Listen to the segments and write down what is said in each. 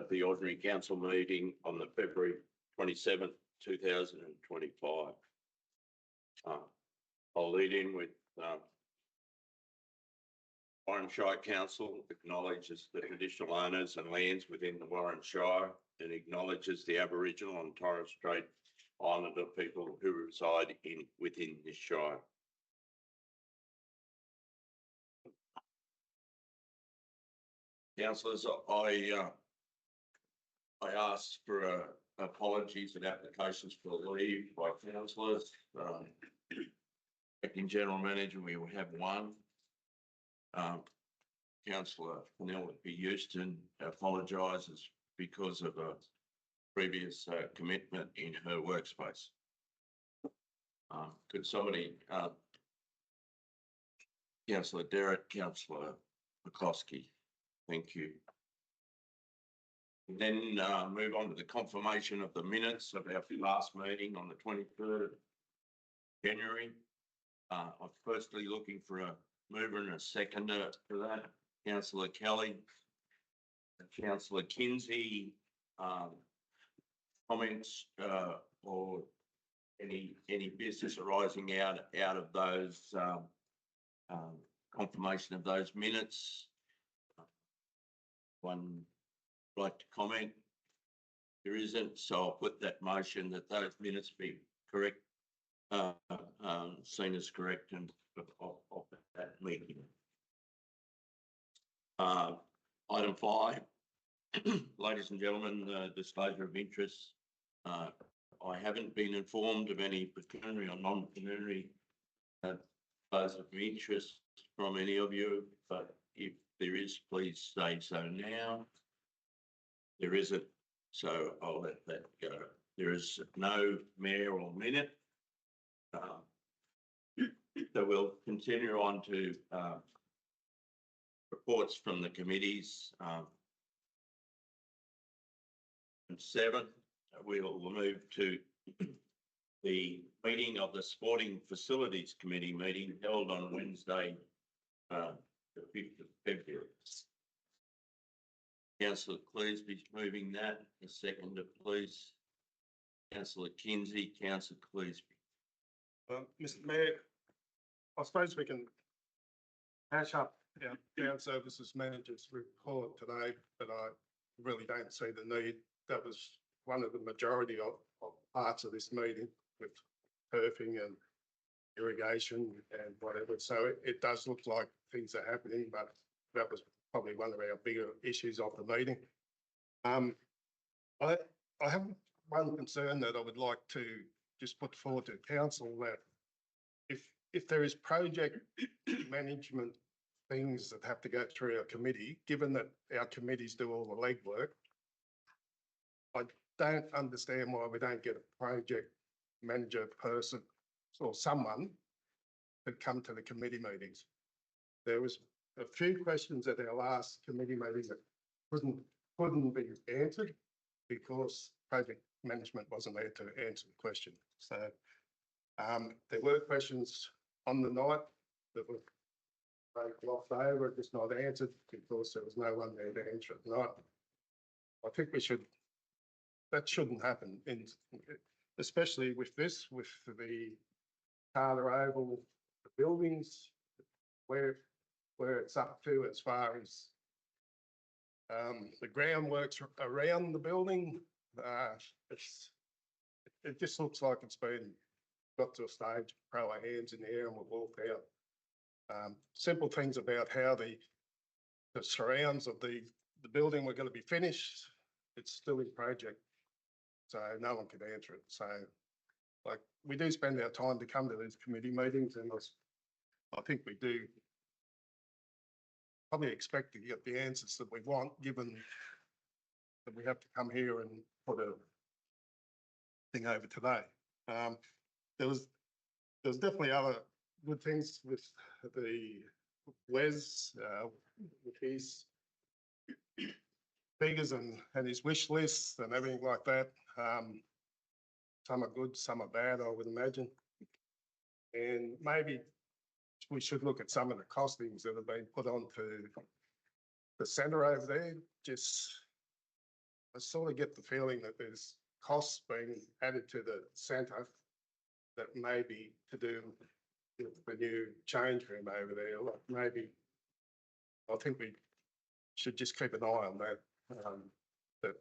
of the ordinary council meeting on the February 27th, 2025. I'll lead in with Warren Shire Council acknowledges the traditional owners and lands within the Warren Shire and acknowledges the Aboriginal and Torres Strait Islander people who reside within this Shire. Councillors, I asked for apologies and applications for leave by councillors. Acting General Manager, we will have one. Councillor Penelope Houston apologises because of a previous commitment in her workspace. Could somebody, Councillor Derrett, Councillor McCloskey, thank you. And then move on to the confirmation of the minutes of our last meeting on the 23rd of January. I'm firstly looking for a mover and a seconder for that. Councillor Kelly, Councillor Kinsey, comments or any business arising out of those confirmation of those minutes. One like to comment? There isn't, so I'll put that motion that those minutes be correct, seen as correct and of that meeting. Item 5, ladies and gentlemen, disclosure of interest. I haven't been informed of any pecuniary or non-pecuniary disclosure of interest from any of you, but if there is, please say so now. There isn't, so I'll let that go. There is no mayor or minute. So we'll continue on to reports from the committees. And 7, we'll move to the meeting of the Sporting Facilities Committee meeting held on Wednesday, the 5th of February. Councillor Cleesby's moving that. A seconder, please. Councillor Kinsey, Councillor Cleesby. Mr. Mayor, I suppose we can hash up our town services manager's report today, but I really don't see the need. That was one of the majority of parts of this meeting with turfing and irrigation and whatever. So it does look like things are happening, but that was probably one of our bigger issues of the meeting. I have one concern that I would like to just put forward to council, that if there is project management things that have to go through our committee, given that our committees do all the legwork, I don't understand why we don't get a project manager person or someone to come to the committee meetings. There was a few questions at our last committee meeting that couldn't be answered because project management wasn't there to answer the question. So there were questions on the night that were glossed over, just not answered because there was no one there to answer at night. I think that shouldn't happen, especially with this, with the Carter Oval, the buildings, where it's up to as far as the groundworks around the building. It just looks like it's been got to a stage, throw our hands in the air and we'll walk out. Simple things about how the surrounds of the building were going to be finished, it's still in project, so no one could answer it. So, like, we do spend our time to come to these committee meetings, and I think we do probably expect to get the answers that we want, given that we have to come here and put a thing over today. There was definitely other good things with the Wes, with his figures and his wish lists and everything like that. Some are good, some are bad, I would imagine. And maybe we should look at some of the costings that have been put onto the centre over there. Just I sort of get the feeling that there's costs being added to the centre that may be to do with the new change room over there. Like maybe, I think we should just keep an eye on that. That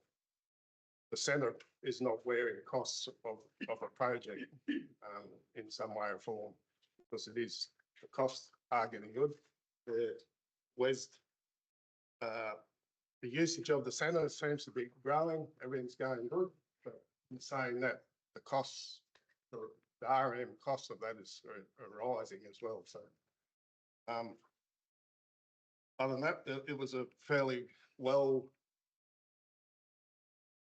the centre is not wearing costs of a project in some way or form, because it is, the costs are getting good. The usage of the centre seems to be growing, everything's going good, but in saying that, the costs, the RM costs of that are rising as well. So other than that, it was a fairly well,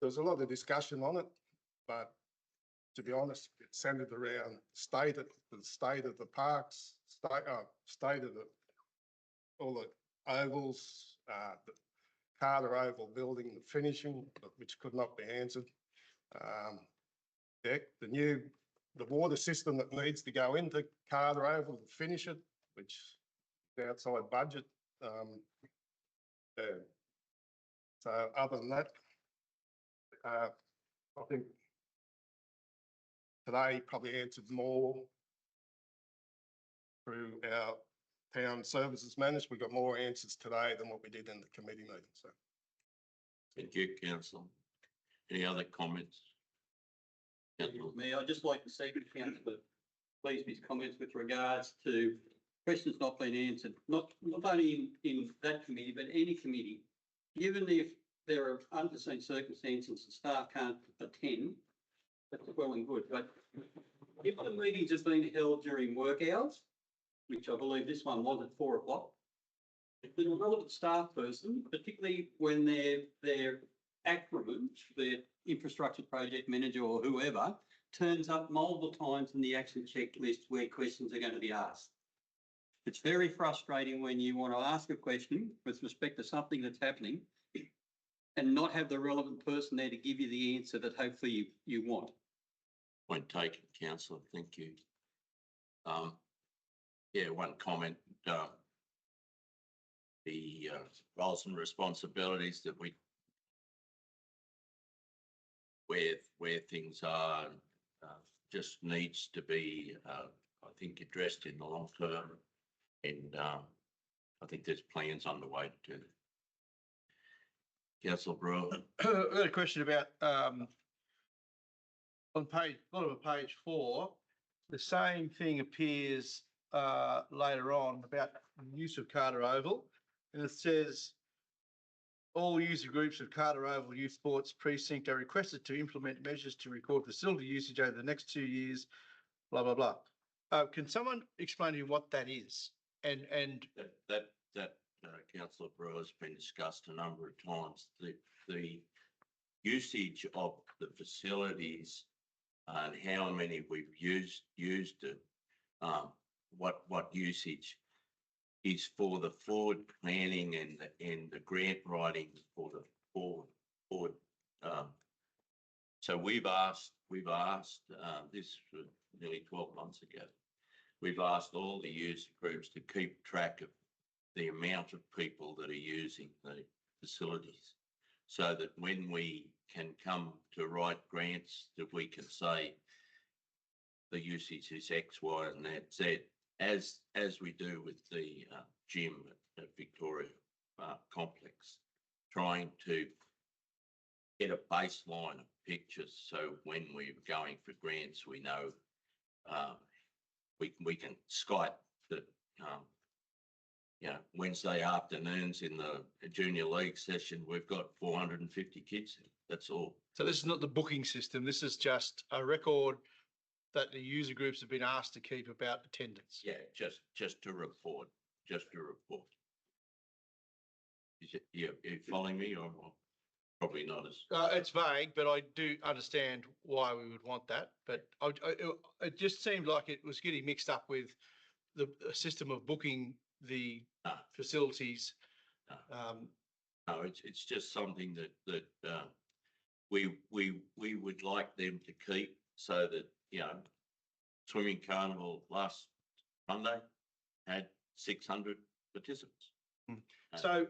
there was a lot of discussion on it, but to be honest, it centered around the state of the parks, state of all the ovals, the Carter Oval building, the finishing, which could not be answered. The water system that needs to go into Carter Oval to finish it, which is outside budget. Yeah. So other than that, I think today probably answered more through our town services manager. We got more answers today than what we did in the committee meeting. So Thank you, councillor. Any other comments? Me, I'd just like to say to councillor Pleaseby's comments with regards to questions not being answered, not only in that committee, but any committee. Given if there are unforeseen circumstances and staff can't attend, that's well and good. But if the meetings have been held during work hours, which I believe this one was at 4 o'clock, if the relevant staff person, particularly when their acronym, their infrastructure project manager or whoever, turns up multiple times in the action checklist where questions are going to be asked. It's very frustrating when you want to ask a question with respect to something that's happening and not have the relevant person there to give you the answer that hopefully you want. Point taken, councillor. Thank you. Yeah, one comment. The roles and responsibilities that where things are just needs to be, I think, addressed in the long term, and I think there's plans underway to do that. Councillor Brewer. I've got a question about on page, bottom of page 4, the same thing appears later on about use of Carter Oval, and it says all user groups of Carter Oval Youth Sports Precinct are requested to implement measures to record facility usage over the next 2 years, blah, blah, blah. Can someone explain to me what that is? And That councillor Brewer has been discussed a number of times. The usage of the facilities and how many we've used it, what usage is for the forward planning and the grant writing for the forward. So we've asked this for nearly 12 months ago. We've asked all the user groups to keep track of the amount of people that are using the facilities, so that when we can come to write grants, that we can say the usage is X, Y, and Z, as we do with the gym at Victoria Complex, trying to get a baseline of pictures, so when we're going for grants, we know we can Skype that Wednesday afternoons in the junior league session, we've got 450 kids. That's all. so this is not the booking system. This is just a record that the user groups have been asked to keep about attendance. Yeah, just to report, You following me, or probably not as? It's vague, but I do understand why we would want that. But it just seemed like it was getting mixed up with the system of booking the facilities. No, it's just something that we would like them to keep, so that, Swimming Carnival last Monday had 600 participants. So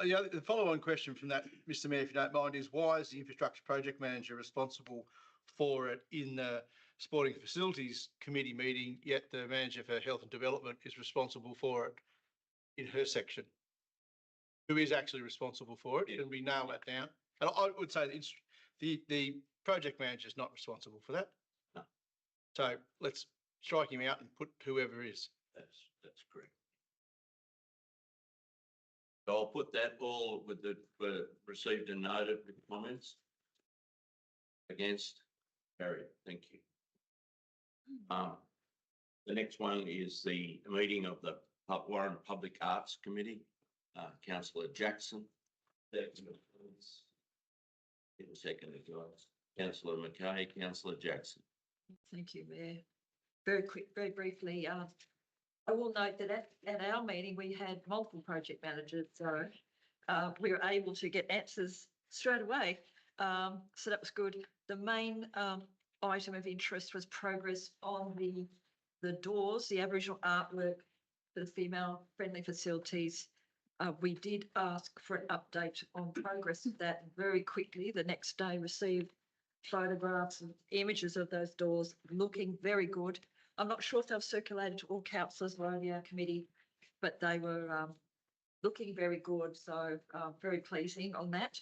the follow-on question from that, Mr Mayor, if you don't mind, is why is the infrastructure project manager responsible for it in the Sporting Facilities Committee meeting, yet the manager for health and development is responsible for it in her section? Who is actually responsible for it? Can we nail that down? And I would say the project manager is not responsible for that. No. So let's strike him out and put whoever is. That's correct. So I'll put that all with the, received and noted with comments. Against, carried, thank you. The next one is the meeting of the Warren Public Arts Committee, Councillor Jackson. Give a second, guys. Councillor McKay, Councillor Jackson. Thank you, Mayor. Very quick, very briefly, I will note that at our meeting, we had multiple project managers, so we were able to get answers straight away. So that was good. The main item of interest was progress on the doors, the Aboriginal artwork for the female-friendly facilities. We did ask for an update on progress of that very quickly. The next day received photographs and images of those doors looking very good. I'm not sure if they've circulated to all councillors or only our committee, but they were looking very good. So very pleasing on that.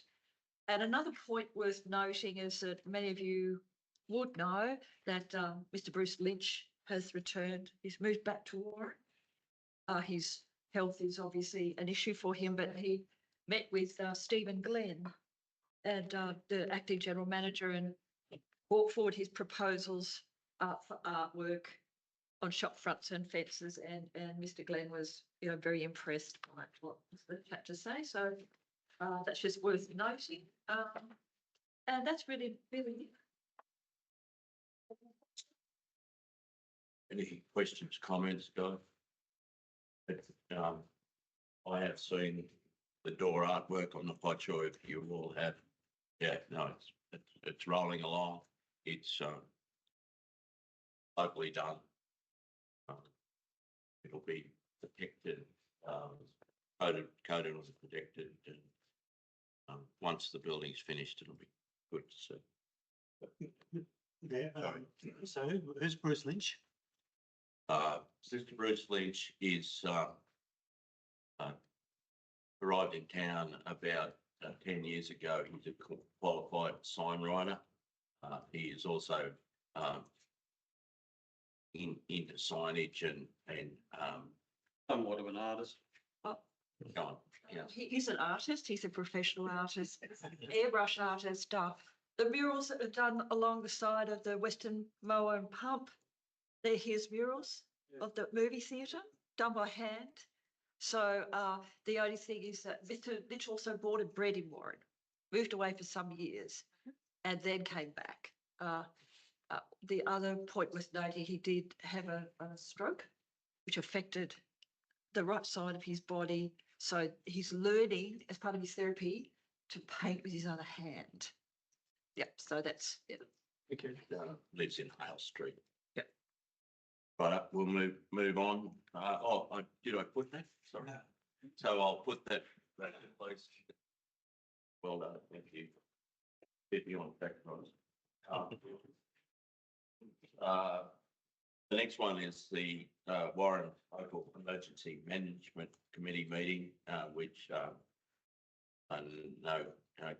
And another point worth noting is that many of you would know that Mr. Bruce Lynch has returned. He's moved back to Warren. His health is obviously an issue for him, but he met with Stephen Glenn and the acting general manager and brought forward his proposals for artwork on shop fronts and fences, and Mr. Glenn was, very impressed by what was had to say. So that's just worth noting, and that's really it. Any questions, comments, guys? I have seen the door artwork. I'm not quite sure if you all have. Yeah, no, it's rolling along. It's locally done. It'll be protected, coated and protected, and once the building's finished, it'll be good to see. Yeah. So who's Bruce Lynch? Mr. Bruce Lynch is arrived in town about 10 years ago. He's a qualified sign writer. He is also into signage and Somewhat of an artist. go on. Yeah. He is an artist. He's a professional artist, airbrush artist. The murals that are done along the side of the Western Mower and Pump, they're his murals of the movie theatre, done by hand. So the only thing is that Mr. Lynch also bought and bred in Warren, moved away for some years, and then came back. The other point was noting he did have a stroke, which affected the right side of his body. So he's learning as part of his therapy to paint with his other hand. Yep. So that's it. Okay. Lives in Hale Street. Yep. Right, we'll move on. Did I put that? Sorry. No. So I'll put that in place. Well done, thank you. If you want back, the next one is the Warren Local Emergency Management Committee meeting, which I know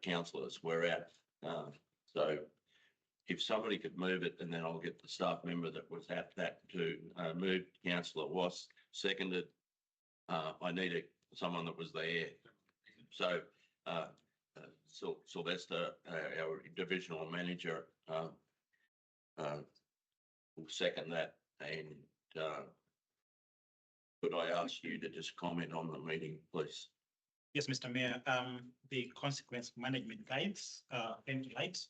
councillors were at. So if somebody could move it, and then I'll get the staff member that was at that to move. Councillor was seconded. I need someone that was there. So Sylvester, our divisional manager, will second that. And could I ask you to just comment on the meeting, please? Yes, Mr. Mayor. The consequence management guides, template,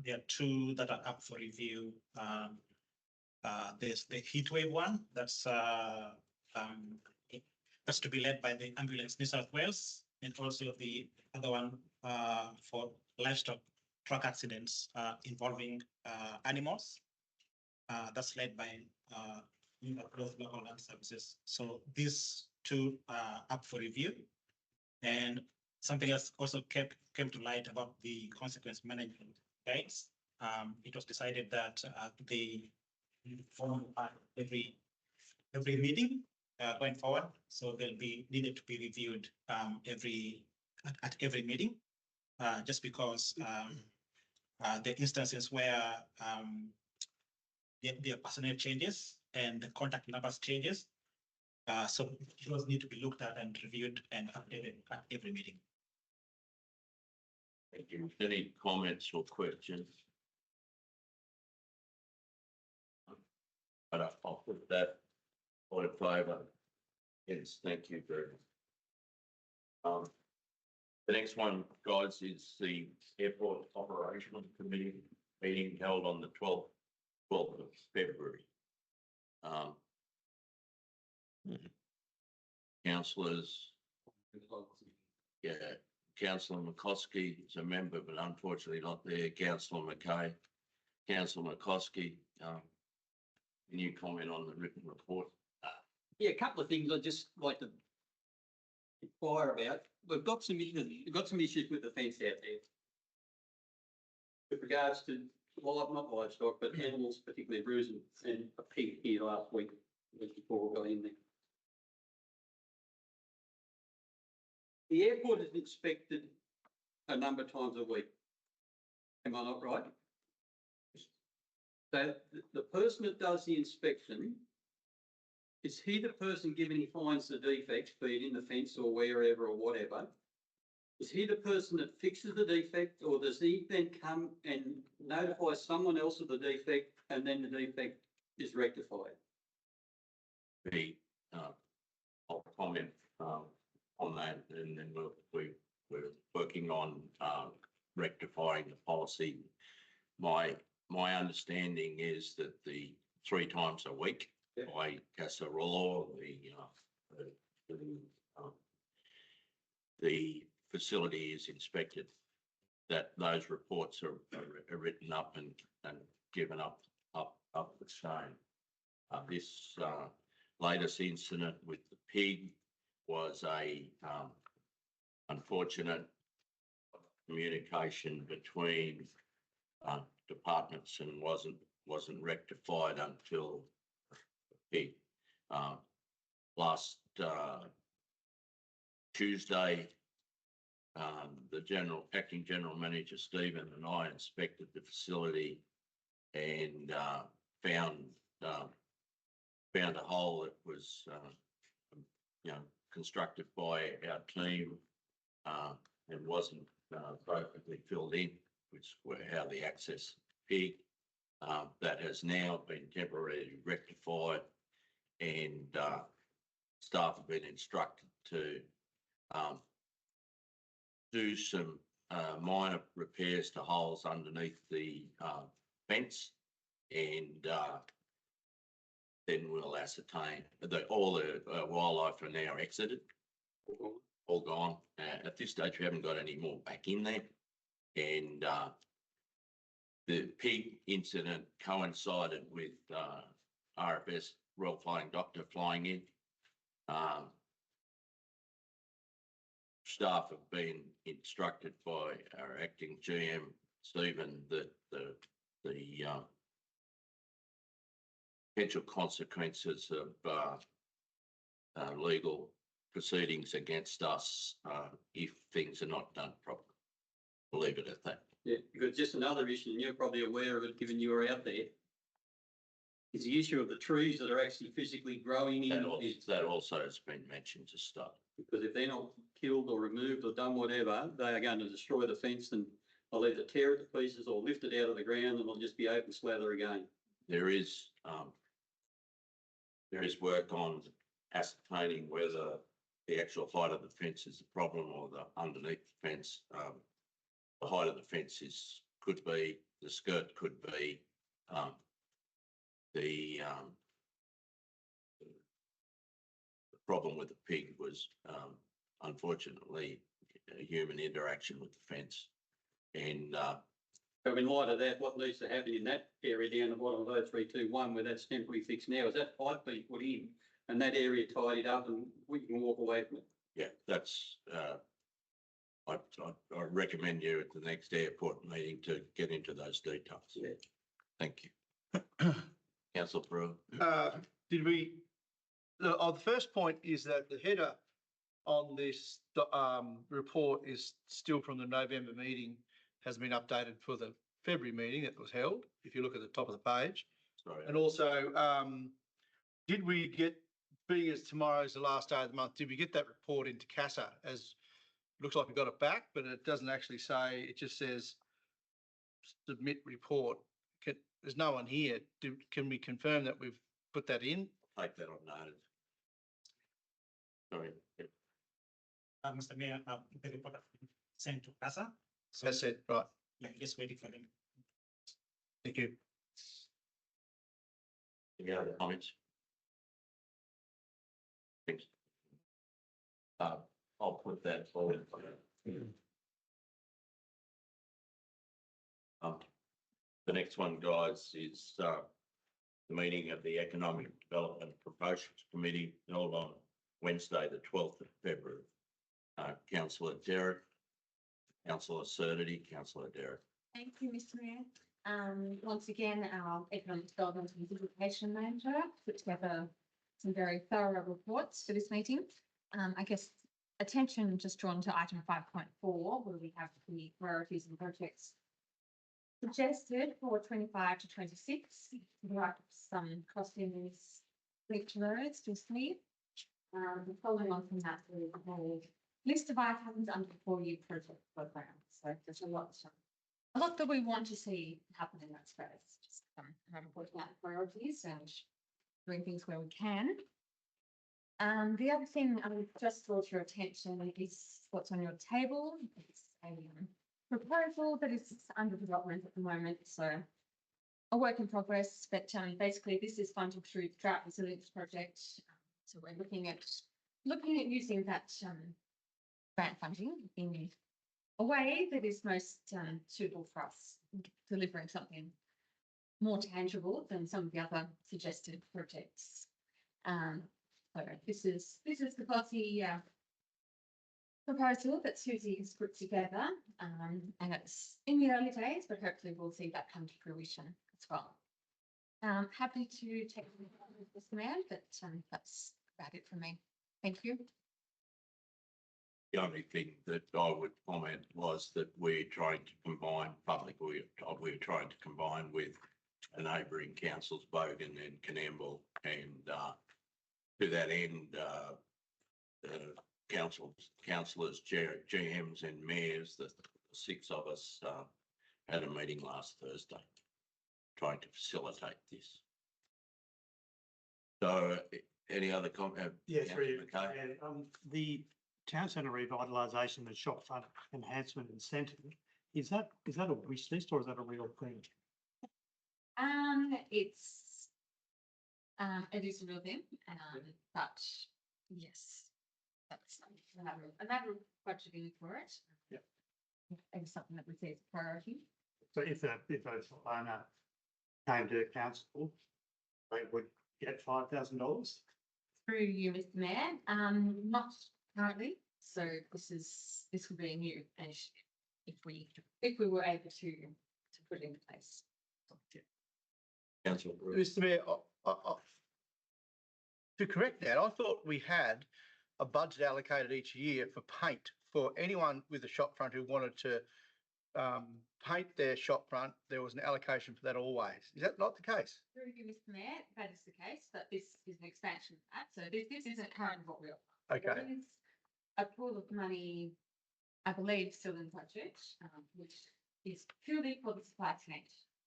there are two that are up for review. There's the heatwave one that's to be led by the ambulance New South Wales, and also the other one for livestock truck accidents involving animals. That's led by New South Wales Local Land Services. So these two are up for review. And something else also came to light about the consequence management guides. It was decided that they form every meeting going forward. So they'll be needed to be reviewed at every meeting, just because the instances where the personnel changes and the contact numbers changes. So those need to be looked at and reviewed and updated at every meeting. Thank you. Any comments or questions? But I'll put that all in favour. Yes, thank you very much. The next one, guys, is the Airport Operational Committee meeting held on the 12th of February. Councillors, yeah, Councillor McCoskey is a member, but unfortunately not there. Councillor McKay, Councillor McCoskey, can you comment on the written report? Yeah, a couple of things I'd just like to inquire about. We've got some issues with the fence out there. With regards to not livestock, but animals, particularly Bruce and a pig here last week before we got in there. The airport is inspected a number of times a week. Am I not right? So the person that does the inspection, is he the person given he finds the defect, be it in the fence or wherever or whatever? Is he the person that fixes the defect, or does he then come and notify someone else of the defect and then the defect is rectified? I'll comment on that, and then we're working on rectifying the policy. My understanding is that the 3 times a week by Casarolo, the facility is inspected, that those reports are written up and given up the chain. This latest incident with the pig was a unfortunate communication between departments and wasn't rectified until the pig. Last Tuesday, the acting general manager Stephen and I inspected the facility and found a hole that was constructed by our team and wasn't appropriately filled in, which were how the access pig. That has now been temporarily rectified, and staff have been instructed to do some minor repairs to holes underneath the fence, and then we'll ascertain that all the wildlife are now exited, all gone. At this stage, we haven't got any more back in there, and the pig incident coincided with RFS Royal Flying Doctor flying in. Staff have been instructed by our acting GM Stephen that the potential consequences of legal proceedings against us if things are not done properly. We'll leave it at that. Yeah, because just another issue, and you're probably aware of it given you were out there, is the issue of the trees that are actually physically growing in. That also has been mentioned to start. Because if they're not killed or removed or done whatever, they are going to destroy the fence, and they'll either tear it to pieces or lift it out of the ground, and it'll just be open slather again. There is work on ascertaining whether the actual height of the fence is the problem or the underneath the fence. The height of the fence could be, the skirt could be, the problem with the pig was unfortunately a human interaction with the fence. And So in light of that, what needs to happen in that area down the bottom of 0321 where that's temporarily fixed now, is that pipe be put in and that area tidied up and we can walk away from it? yeah, that's I recommend you at the next airport meeting to get into those details. Yeah. Thank you. Councillor Brewer. Did we, the first point is that the header on this, report is still from the November meeting, has been updated for the February meeting that was held, if you look at the top of the page. Sorry. And also, did we get, being as tomorrow's the last day of the month, did we get that report into CASA as, looks like we got it back, but it doesn't actually say, it just says submit report. There's no one here. Can we confirm that we've put that in? Take that on notice. Sorry. Mr. Mayor, the report has been sent to CASA. So, As said, right, yeah, just waiting for them. thank you. Any other comments? Thanks. I'll put that forward. The next one, guys, is the meeting of the Economic Development Promotions Committee held on Wednesday, the 12th of February. Councillor Derrick, Councillor Surdity, Councillor Derrick. Thank you, Mr. Mayor. Once again, our Economic Development and Education Manager put together some very thorough reports for this meeting. I guess attention just drawn to item 5.4, where we have the priorities and projects suggested for 25 to 26. There are some costings linked to roads, just me. Following on from that, we have a list of items under the 4-year project program. So there's a lot that we want to see happen in that space. Just reporting out priorities and doing things where we can. The other thing I would just draw to your attention is what's on your table. It's a proposal that is under development at the moment, so a work in progress. But basically, this is funded through the Drought Resilience Project. So we're looking at using that grant funding in a way that is most suitable for us, delivering something more tangible than some of the other suggested projects. So this is the policy proposal that Susie has put together, and it's in the early days, but hopefully we'll see that come to fruition as well. Happy to take this command, but that's about it for me. Thank you. The only thing that I would comment was that we're trying to combine we're trying to combine with the neighbouring councils, Bogan and Canamble, and to that end, councillors, GMs and mayors, the 6 of us had a meeting last Thursday trying to facilitate this. So any other comment? Yeah, through the town centre revitalisation and shop front enhancement incentive, is that a wish list or is that a real thing? It is a real thing, but yes, that's a matter of budgeting for it. Yep. It's something that we see as a priority. So if a shop owner came to council, they would get $5,000? Through you, Mr. Mayor, not currently. So this would be a new initiative if we were able to put it into place. Councillor Brewer. Mr. Mayor, to correct that, I thought we had a budget allocated each year for paint for anyone with a shop front who wanted to paint their shop front. There was an allocation for that always. Is that not the case? Through you, Mr. Mayor, that is the case, but this is an expansion of that. So this isn't current what we offer. Okay. There is a pool of money, I believe, still in the budget, which is purely for the supply chain.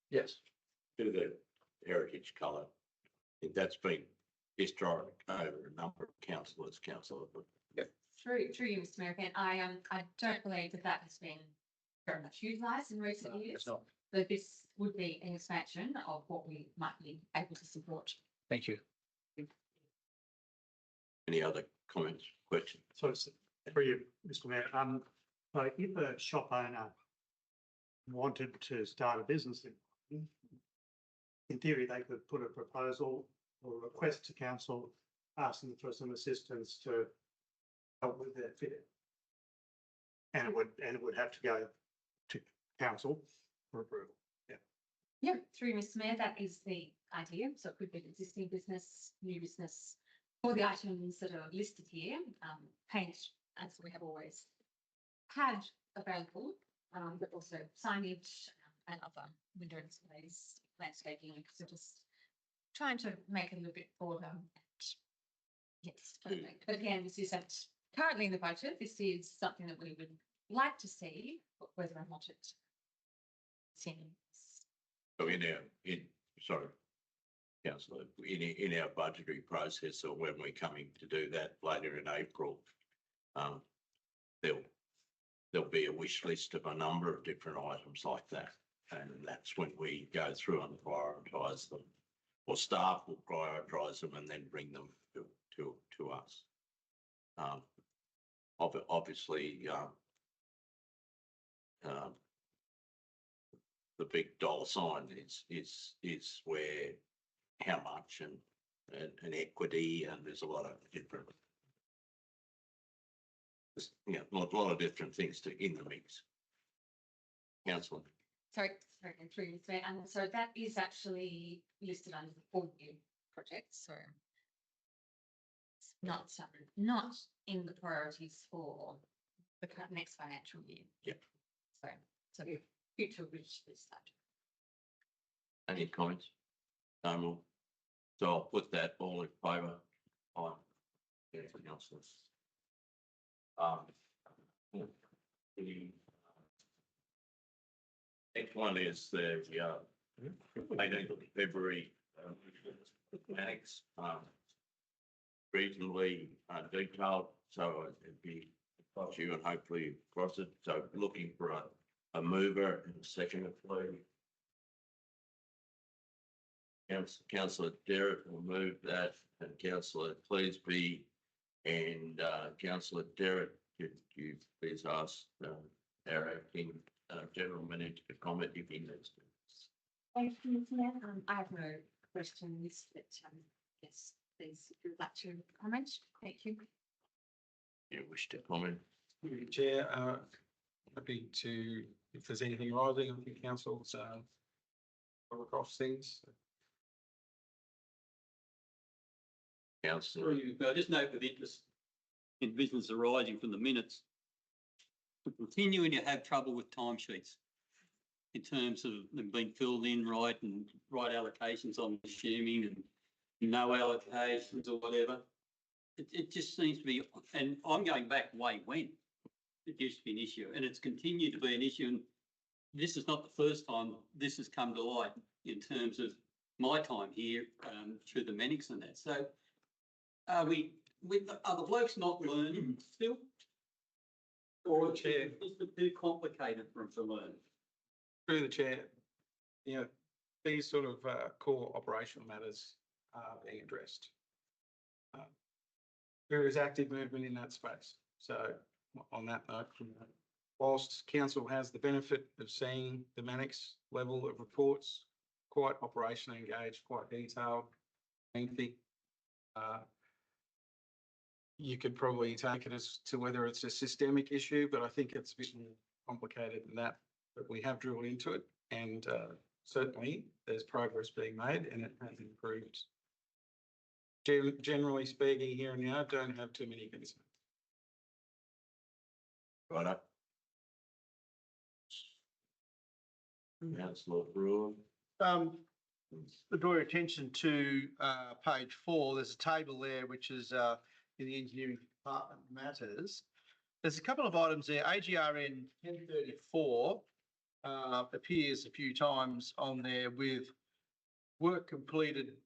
Yes. To the heritage colour. I think that's been historic over a number of councillors. Through you, Mr. Mayor, again, I don't believe that has been very much utilised in recent years. It's not. So this would be an expansion of what we might be able to support. Thank you. Any other comments, questions? So it's for you, Mr. Mayor. So if a shop owner wanted to start a business, in theory, they could put a proposal or request to council asking for some assistance to help with their fit. And it would have to go to council for approval. Yeah. Yeah, through Mr Mayor, that is the idea. So it could be existing business, new business, or the items that are listed here, paint, as we have always had available, but also signage and other window displays, landscaping, so just trying to make it a little bit broader. And yes, perfect. But again, this isn't currently in the budget. This is something that we would like to see, but whether or not it's in. So sorry, councillor, in our budgetary process, or when we're coming to do that later in April, there'll be a wish list of a number of different items like that. And that's when we go through and prioritise them, or staff will prioritise them and then bring them to us. Obviously, the big dollar sign is where, how much, and equity, and there's a lot of different, a lot of different things in the mix. Councillor. Sorry, through you, Mayor. And so that is actually listed under the 4-year project. So it's not in the priorities for the next financial year. Yep. So future wish list. Any comments? No more. So I'll put that all in favour. Aye. Anything else? The next one is the 18th of February mathematics, reasonably detailed, so it'd be across you and hopefully across it. So looking for a mover and a second, please. Councillor Derrick will move that, and Councillor Cleesby and Councillor Derrick, could you please ask our acting general manager to comment if he needs to. Thank you, Mr. Mayor. I have no questions, but yes, please, if you'd like to comment. Thank you. You wish to comment? Chair, happy to, if there's anything rising, I think council's come across things. Councillor. I just note with interest in business arising from the minutes, we're continuing to have trouble with timesheets in terms of them being filled in right and right allocations, I'm assuming, and no allocations or whatever. It just seems to be, and I'm going back way when it used to be an issue, and it's continued to be an issue. And this is not the first time this has come to light in terms of my time here through the Mannix and that. So are the blokes not learning still? Or is it too complicated for them to learn? Through the chair, these sort of core operational matters are being addressed. There is active movement in that space. So on that note, whilst council has the benefit of seeing the Mannix level of reports, quite operationally engaged, quite detailed, lengthy, you could probably take it as to whether it's a systemic issue, but I think it's a bit more complicated than that. But we have drilled into it, and certainly there's progress being made, and it has improved. Generally speaking, here and now, don't have too many concerns. Right up. Councillor Brewer. To draw your attention to page 4, there's a table there which is in the engineering department matters. There's a couple of items there. AGRN 1034 appears a few times on there with work completed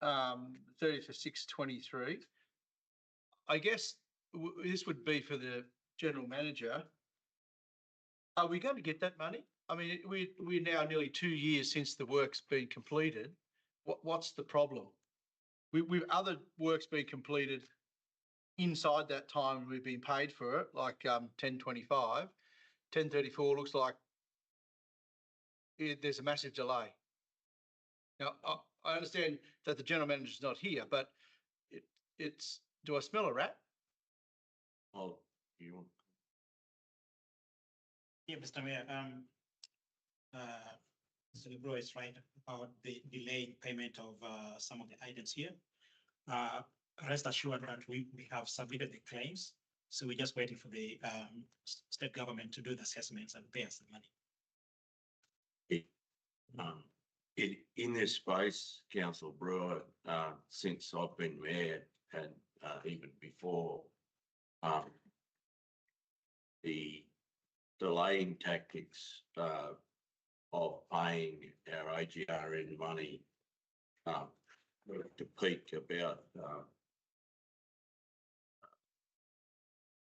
30th of 6/23. I guess this would be for the general manager. Are we going to get that money? I mean, we're now nearly 2 years since the work's been completed. What's the problem? We've other work's been completed inside that time. We've been paid for it, like 1025. 1034 looks like there's a massive delay. Now, I understand that the general manager's not here, but it's, do I smell a rat? Oh, you want? Yeah, Mr. Mayor, Mr. Lebro is right about the delayed payment of some of the items here. Rest assured that we have submitted the claims, so we're just waiting for the state government to do the assessments and pay us the money. In this space, Councillor Brewer, since I've been mayor and even before, the delaying tactics of paying our AGRN money to peak about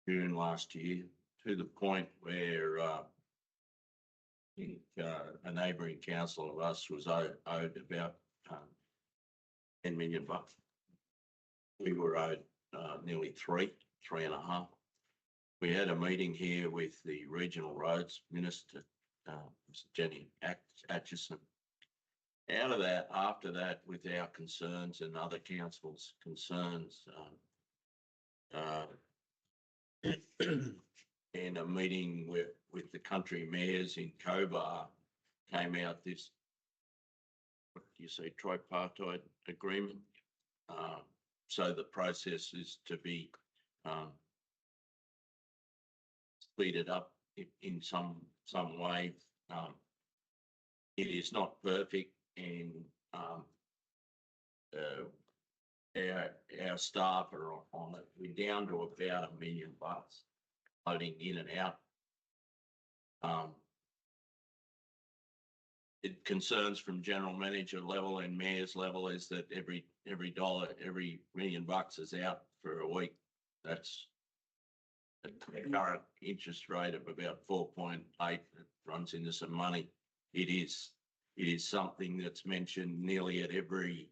June last year, to the point where I think a neighbouring council of us was owed about 10 million bucks. We were owed nearly 3.5. We had a meeting here with the Regional Roads Minister, Ms. Jenny Atchison. Out of that, after that, with our concerns and other councils' concerns, and a meeting with the country mayors in Cobar, came out this, what do you say, tripartite agreement. So the process is to be speeded up in some way. It is not perfect, and our staff are on it. We're down to about $1 million floating in and out. It concerns from general manager level and mayor's level is that every dollar, every $1 million is out for a week. That's the current interest rate of about 4.8. It runs into some money. It is something that's mentioned nearly at every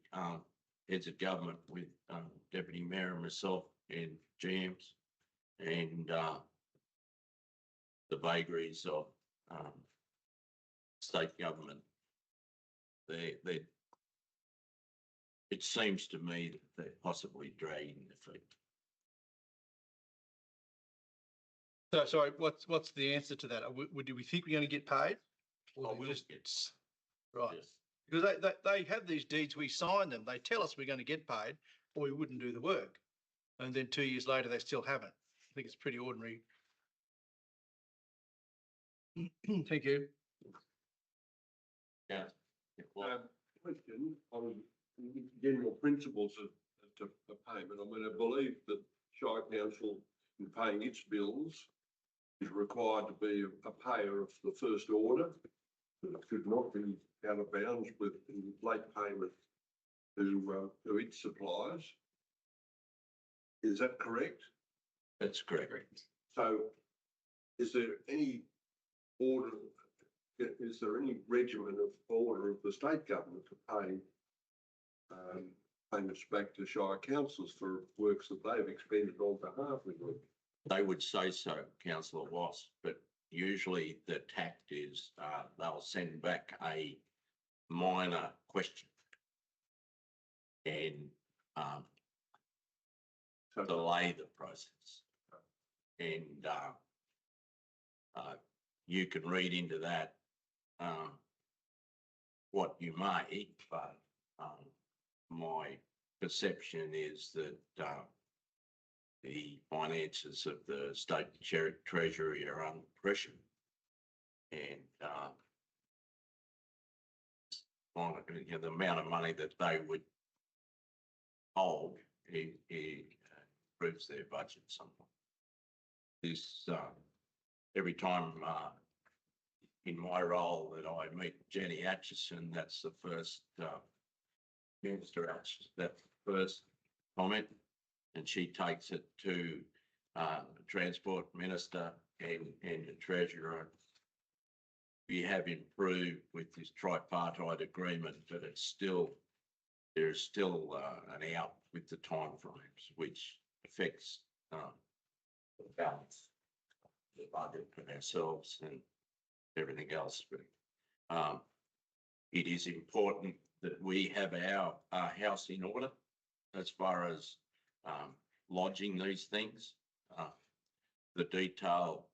heads of government with Deputy Mayor and myself and GMs, and the vagaries of state government. It seems to me that they're possibly dragging their feet. So, sorry, what's the answer to that? Do we think we're going to get paid? Or We'll just, get right, yes. because they have these deeds, we sign them, they tell us we're going to get paid, or we wouldn't do the work. And then 2 years later, they still haven't. I think it's pretty ordinary. Thank you. Yeah. Question on general principles of payment. I mean, I believe that Shire Council, in paying its bills, is required to be a payer of the first order. It should not be out of bounds with late payment to its suppliers. Is that correct? That's correct. So is there any order, is there any regimen of order of the state government to pay payments back to Shire councils for works that they've expended on behalf of them? They would say so, Councillor Wass, but usually the tact is they'll send back a minor question and delay the process. And you can read into that what you may, but my perception is that the finances of the state treasury are under pressure, and the amount of money that they would hold improves their budget somewhat. This every time in my role that I meet Jenny Atchison, that's the first Minister Atchison, that's the first comment, and she takes it to the Transport Minister and the Treasurer. We have improved with this tripartite agreement, but it's still, there's still an out with the timeframes, which affects the balance, the budget for ourselves and everything else. But it is important that we have our house in order as far as lodging these things. The detail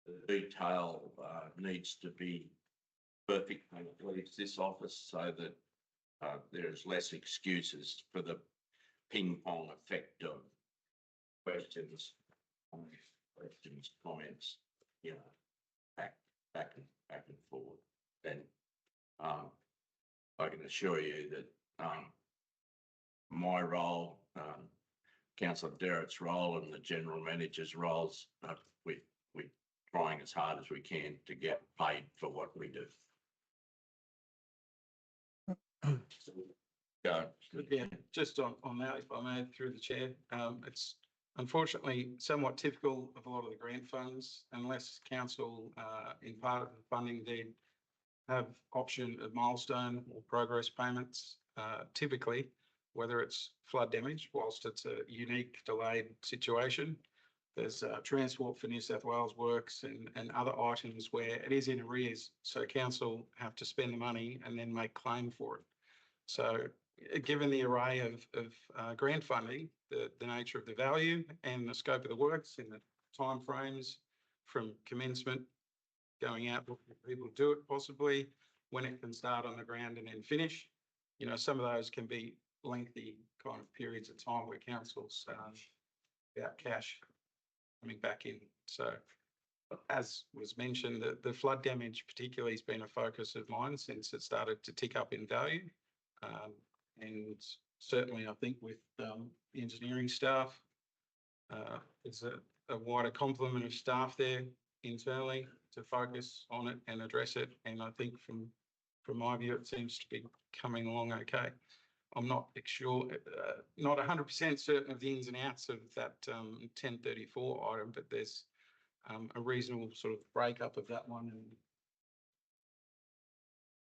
the detail needs to be perfect when it leaves this office so that there is less excuses for the ping pong effect of questions, comments, you know, back and forward. Then I can assure you that my role, Councillor Derrett's role, and the general manager's roles, we're trying as hard as we can to get paid for what we do. Go. Yeah, just on that, if I may, through the chair, it's unfortunately somewhat typical of a lot of the grant funds, unless council, in part of the funding, they have option of milestone or progress payments, typically, whether it's flood damage, whilst it's a unique delayed situation. There's transport for New South Wales works and other items where it is in arrears. So council have to spend the money and then make claim for it. So given the array of grant funding, the nature of the value and the scope of the works and the timeframes from commencement going out, looking for people to do it possibly, when it can start on the ground and then finish, you know, some of those can be lengthy kind of periods of time where councils without cash coming back in. So as was mentioned, the flood damage particularly has been a focus of mine since it started to tick up in value. And certainly I think with the engineering staff, there's a wider complement of staff there internally to focus on it and address it. And I think from my view, it seems to be coming along okay. I'm not sure, not 100% certain of the ins and outs of that 1034 item, but there's a reasonable sort of breakup of that one. And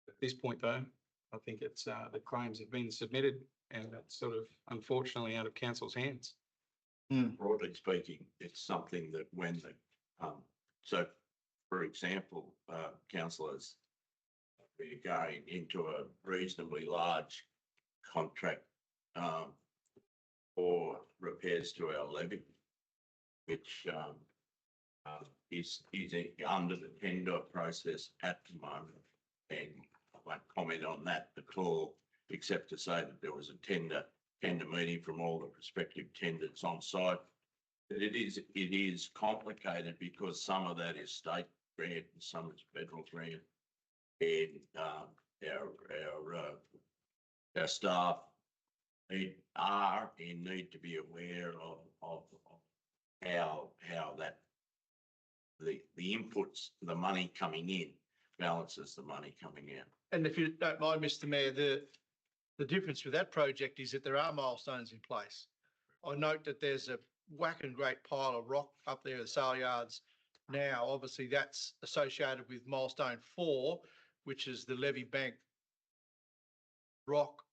at this point, though, I think it's the claims have been submitted, and that's sort of unfortunately out of council's hands. Broadly speaking, it's something that when the so, for example, councillors, we're going into a reasonably large contract for repairs to our levy, which is under the tender process at the moment, and I won't comment on that at all, except to say that there was a tender meeting from all the prospective tenders on site. But it is complicated because some of that is state grant and some is federal grant, and our staff need to be aware of how that the inputs, the money coming in balances the money coming out. And if you don't mind, Mr. Mayor, the difference with that project is that there are milestones in place. I note that there's a whacking great pile of rock up there at the sale yards now. Obviously, that's associated with milestone 4, which is the levy bank rock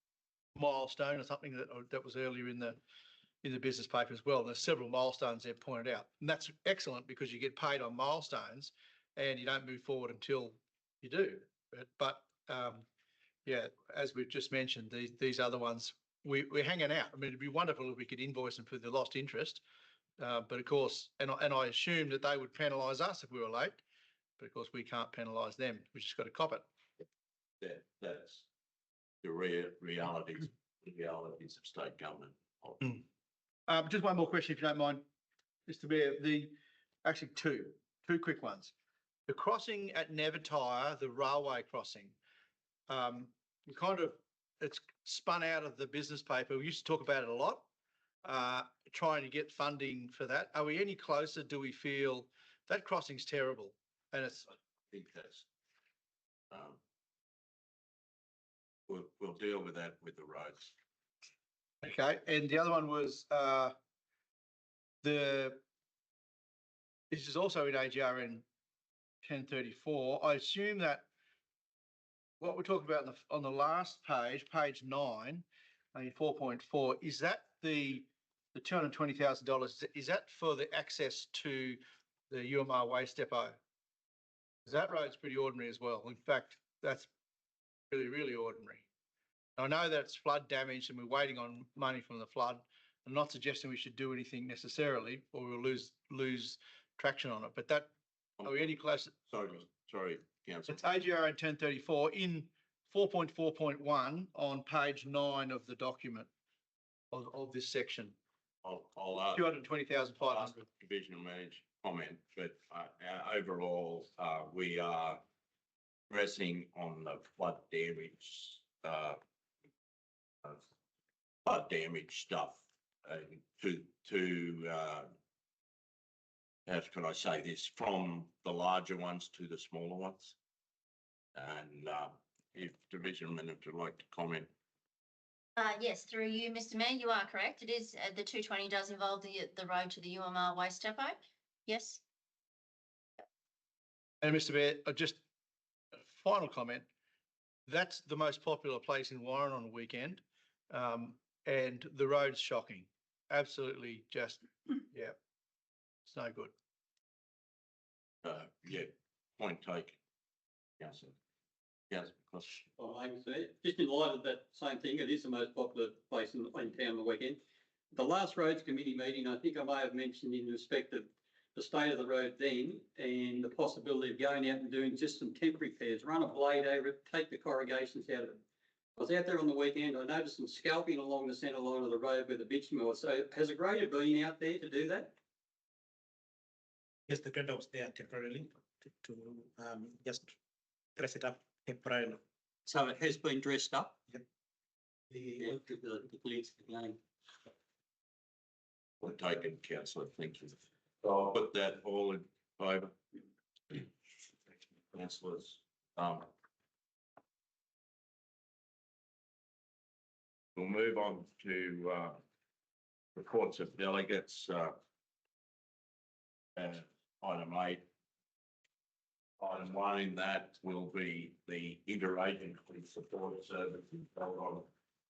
milestone, or something that was earlier in the business paper as well. There's several milestones there pointed out, and that's excellent because you get paid on milestones and you don't move forward until you do. But yeah, as we've just mentioned, these other ones, we're hanging out. I mean, it'd be wonderful if we could invoice them for the lost interest. But of course, and I assume that they would penalise us if we were late, but of course we can't penalise them. We just got to cop it. Yeah, that's the realities of state government. Just one more question, if you don't mind, Mr. Mayor. Actually two quick ones. The crossing at Nevertire, the railway crossing, it's spun out of the business paper. We used to talk about it a lot, trying to get funding for that. Are we any closer? Do we feel that crossing's terrible? And I think that's, we'll deal with that with the roads. Okay. And the other one was, this is also in AGRN 1034. I assume that what we're talking about on the last page, page 9, 4.4, is that the $220,000? Is that for the access to the UMR waste depot? That road's pretty ordinary as well. In fact, that's really, really ordinary. I know that it's flood damage and we're waiting on money from the flood. I'm not suggesting we should do anything necessarily, or we'll lose traction on it. But that Are we any closer? Sorry, councillor. It's AGR 1034 in 4.4.1 on page 9 of the document of this section. I'll ask 220,500. divisional manager comment, but overall, we are pressing on the flood damage stuff to how can I say this, from the larger ones to the smaller ones. And if divisional manager would like to comment. Yes, through you, Mr. Mayor, you are correct. It is, the 220 does involve the road to the UMR waste depot. Yes. And Mr. Mayor, just a final comment. That's the most popular place in Warren on a weekend. And the road's shocking. Absolutely just, yeah, it's no good. Yeah, point taken. Councillor. Yes, because Oh, I say, just in light of that same thing, it is the most popular place in town on the weekend. The last roads committee meeting, I think I may have mentioned in respect of the state of the road then and the possibility of going out and doing just some temporary repairs, run a blade over it, take the corrugations out of it. I was out there on the weekend, I noticed some scalping along the centre line of the road where the bitumen was. So has a grader been out there to do that? Yes, the grader was there temporarily to just dress it up temporarily. So it has been dressed up? Yep. The police again. point taken, councillor. Thank you. So I'll put that all in favour. Councillors. We'll move on to reports of delegates. Item 8. Item 1 in that will be the interagency support services held on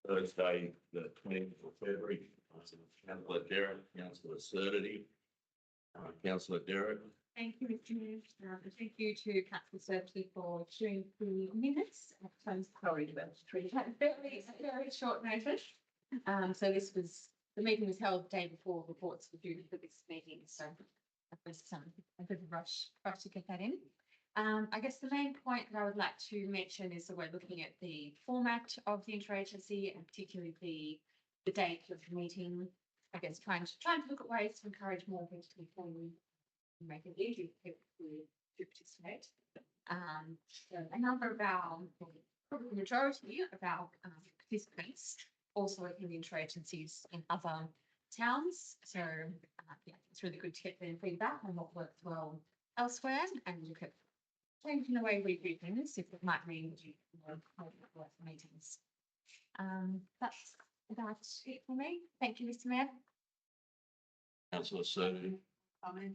Thursday, the 20th of February. Councillor Derrick, Councillor Surdity. Councillor Derrick. Thank you, Mr. Mayor. And thank you to Councillor Sturtley for sharing the minutes. Sorry, very short notice. So the meeting was held the day before reports were due for this meeting. So it was a bit of a rush to get that in. I guess the main point that I would like to mention is that we're looking at the format of the interagency and particularly the date of the meeting. I guess trying to look at ways to encourage more people to inform, make it easy for people to participate. So a number of our, probably the majority of our participants also work in the interagencies in other towns. So yeah, it's really good to get their feedback on what works well elsewhere and look at changing the way we do things if it might mean more meetings. That's about it for me. Thank you, Mr. Mayor. Councillor Surdity. Comment.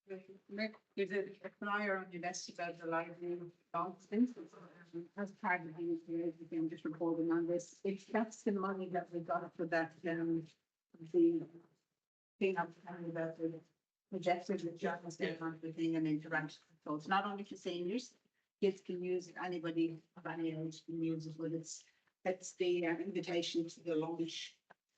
There's a flyer on your desk about the library Johnston. As part of the we can just reporting on this. If that's the money that we got for that, the thing I'm talking about the projected with Johnston on the thing and interaction. So it's not only for seniors, kids can use it, anybody of any age can use it, but it's the invitation to the launch.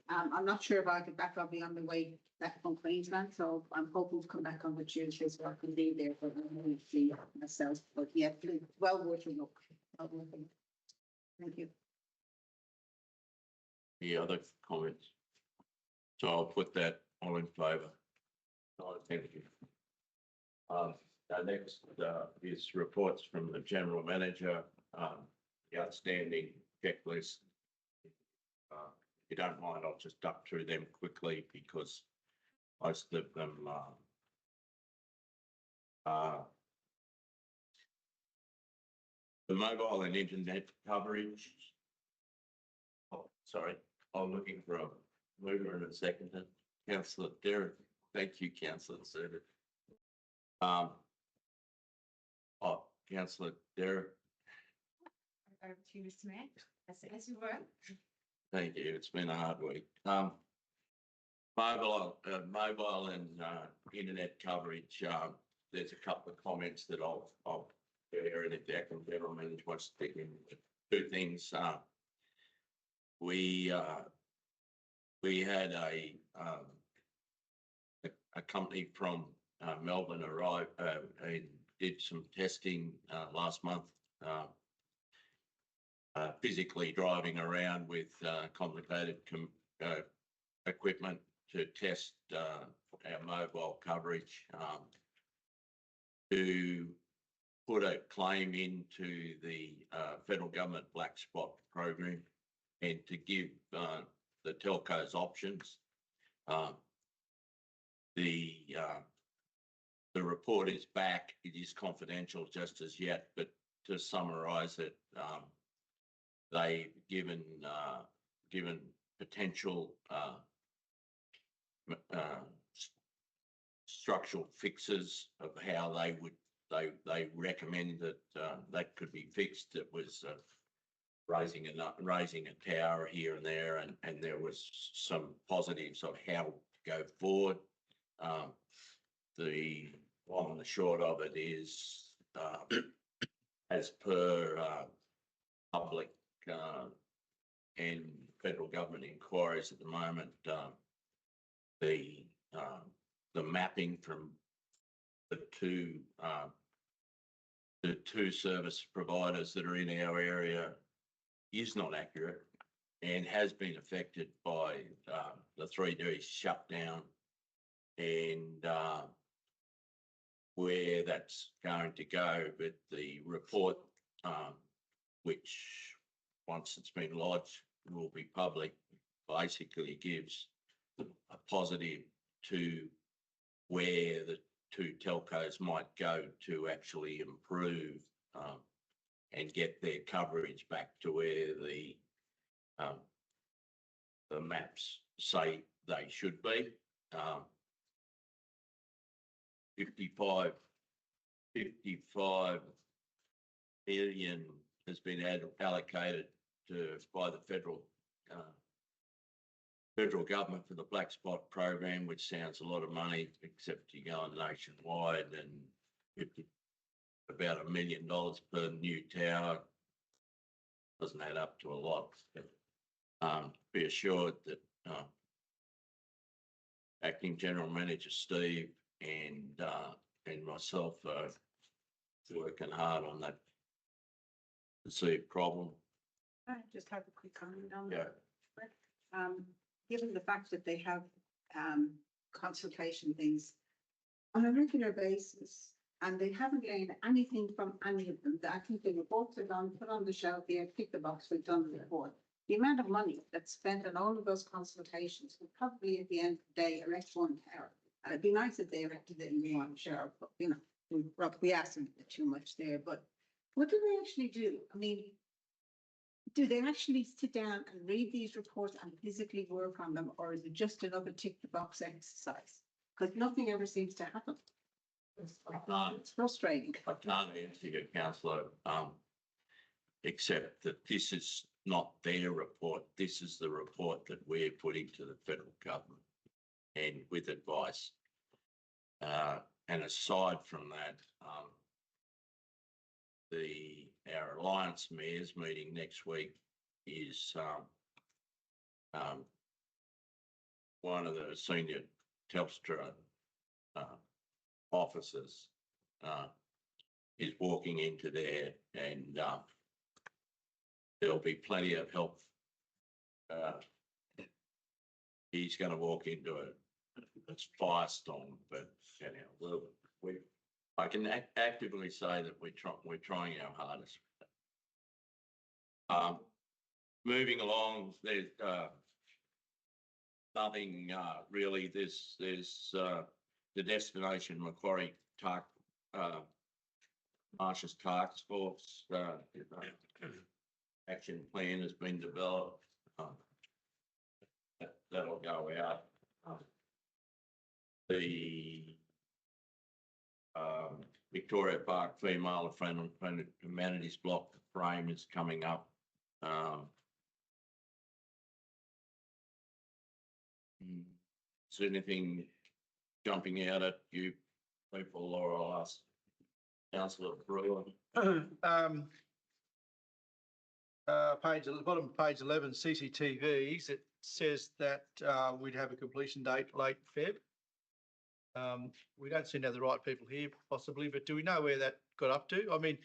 I'm not sure if I'll get back, I'll be on the way back from Queensland, so I'm hoping to come back on the Tuesday, so I can be there, but I'm going to see myself, but yeah, well worth a look. Well worth a look. Thank you. Any other comments? So I'll put that all in favour. Thank you. Our next is reports from the General Manager, the outstanding checklist. If you don't mind, I'll just duck through them quickly because most of them the mobile and internet coverage. Oh, sorry, I'm looking for a mover and a seconder. Councillor Derrick. Thank you, Councillor Surdity. Councillor Derrick. Over to you, Mr. Mayor. As you were. Thank you. It's been a hard week. Mobile and internet coverage. There's a couple of comments that I'll share, and if the acting general manager wants to take in two things. We had a company from Melbourne arrived and did some testing last month. Physically driving around with complicated equipment to test our mobile coverage, to put a claim into the federal government black spot program and to give the telcos options. The report is back. It is confidential just as yet, but to summarise it, they've given potential structural fixes of how they recommend that that could be fixed. It was raising a tower here and there, and there was some positives of how to go forward. The long and the short of it is, as per public and federal government inquiries at the moment, the mapping from the two service providers that are in our area is not accurate and has been affected by the 3D shutdown, and where that's going to go. But the report, which once it's been lodged will be public, basically gives a positive to where the two telcos might go to actually improve and get their coverage back to where the maps say they should be. 55 billion has been allocated by the federal government for the black spot program, which sounds a lot of money, except you go on nationwide and about $1 million per new tower. Doesn't add up to a lot. Be assured that Acting General Manager Steve and myself are working hard on that perceived problem. I just have a quick comment on Yeah. that. Given the fact that they have consultation things on a regular basis, and they haven't gained anything from any of them, I think the reports are done, put on the shelf here, tick the box, we've done the report. The amount of money that's spent on all of those consultations would probably at the end of the day erect one tower. And it'd be nice if they erected it in one share, but you know, we asked them too much there, but what do they actually do? I mean, do they actually sit down and read these reports and physically work on them, or is it just another tick the box exercise? Because nothing ever seems to happen. It's frustrating. I can't answer you, councillor, except that this is not their report. This is the report that we're putting to the federal government, and with advice. And aside from that, our Alliance Mayors meeting next week is one of the senior Telstra officers is walking into there, and there'll be plenty of help. He's going to walk into a firestorm, but anyhow, I can actively say that we're trying our hardest. Moving along, there's nothing really. There's the Destination Macquarie Marshes Task Force action plan has been developed. That'll go out. The Victoria Park Female Friendly Humanities Block frame is coming up. Is there anything jumping out at you people, or I'll ask Councillor Brewer? Page, at the bottom of page 11, CCTVs, it says that we'd have a completion date late Feb. We don't seem to have the right people here possibly, but do we know where that got up to? I mean,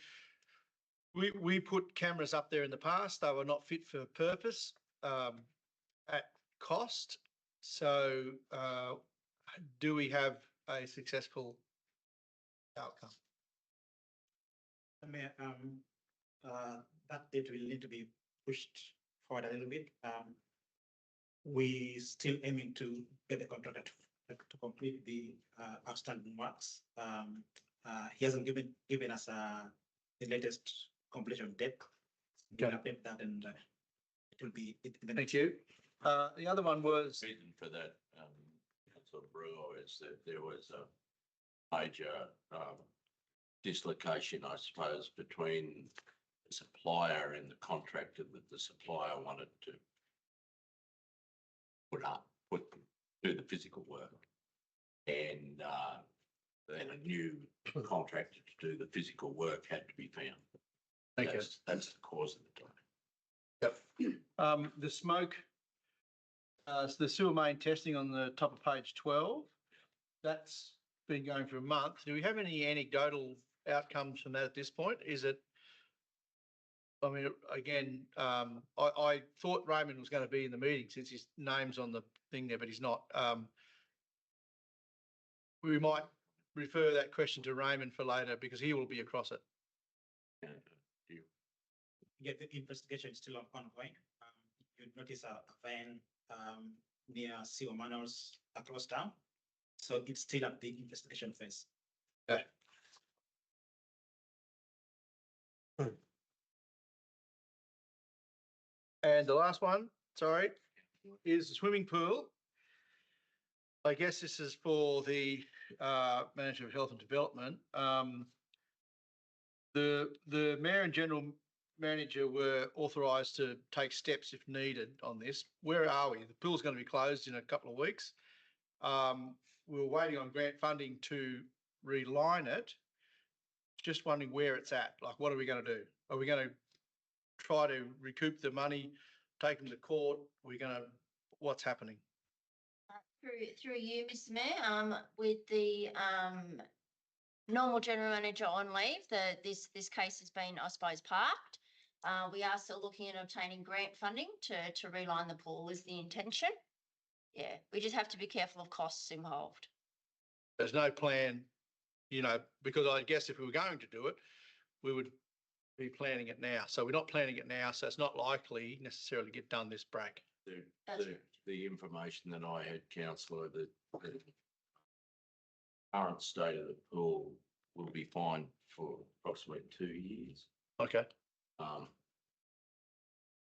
we put cameras up there in the past. They were not fit for purpose at cost. So do we have a successful outcome? Mayor, that date will need to be pushed forward a little bit. We still aiming to get the contractor to complete the outstanding works. He hasn't given us the latest completion date. We'll update that and it will be. Thank you. The other one was. Reason for that, Councillor Brewer, is that there was a major dislocation, I suppose, between the supplier and the contractor that the supplier wanted to do the physical work. And then a new contractor to do the physical work had to be found. Thank you. That's the cause of the delay. Yep. The smoke, the sewer main testing on the top of page 12, that's been going for a month. Do we have any anecdotal outcomes from that at this point? Is it, I mean, again, I thought Raymond was going to be in the meeting since his name's on the thing there, but he's not. We might refer that question to Raymond for later because he will be across it. Yeah, the investigation is still ongoing. You notice a van near sewer manors across town. So it's still at the investigation phase. Okay. And the last one, sorry, is the swimming pool. I guess this is for the Manager of Health and Development. The Mayor and General Manager were authorised to take steps if needed on this. Where are we? The pool's going to be closed in a couple of weeks. We were waiting on grant funding to reline it. Just wondering where it's at. Like, what are we going to do? Are we going to try to recoup the money, take them to court? Are we going to, what's happening? Through you, Mr. Mayor, with the normal general manager on leave, this case has been, I suppose, parked. We are still looking at obtaining grant funding to reline the pool is the intention. Yeah, we just have to be careful of costs involved. There's no plan, you know, because I guess if we were going to do it, we would be planning it now. So we're not planning it now, so it's not likely necessarily to get done this break. The information that I had, councillor, the current state of the pool will be fine for approximately 2 years. Okay.